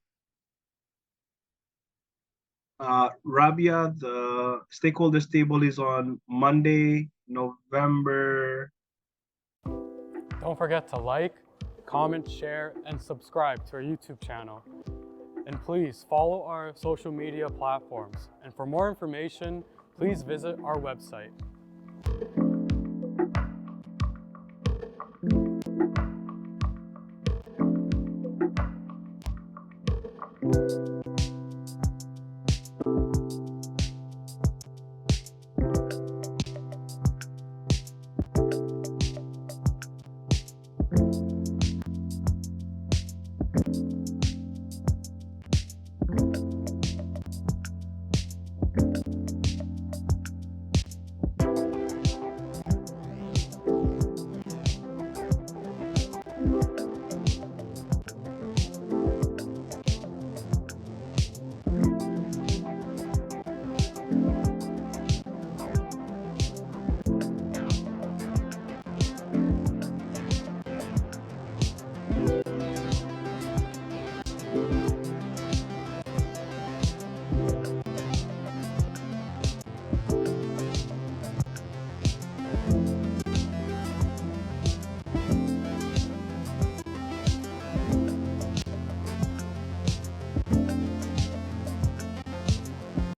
E: Rabia, the stakeholders table is on Monday, November.
M: Don't forget to like, comment, share, and subscribe to our YouTube channel. And please follow our social media platforms. And for more information, please visit our website.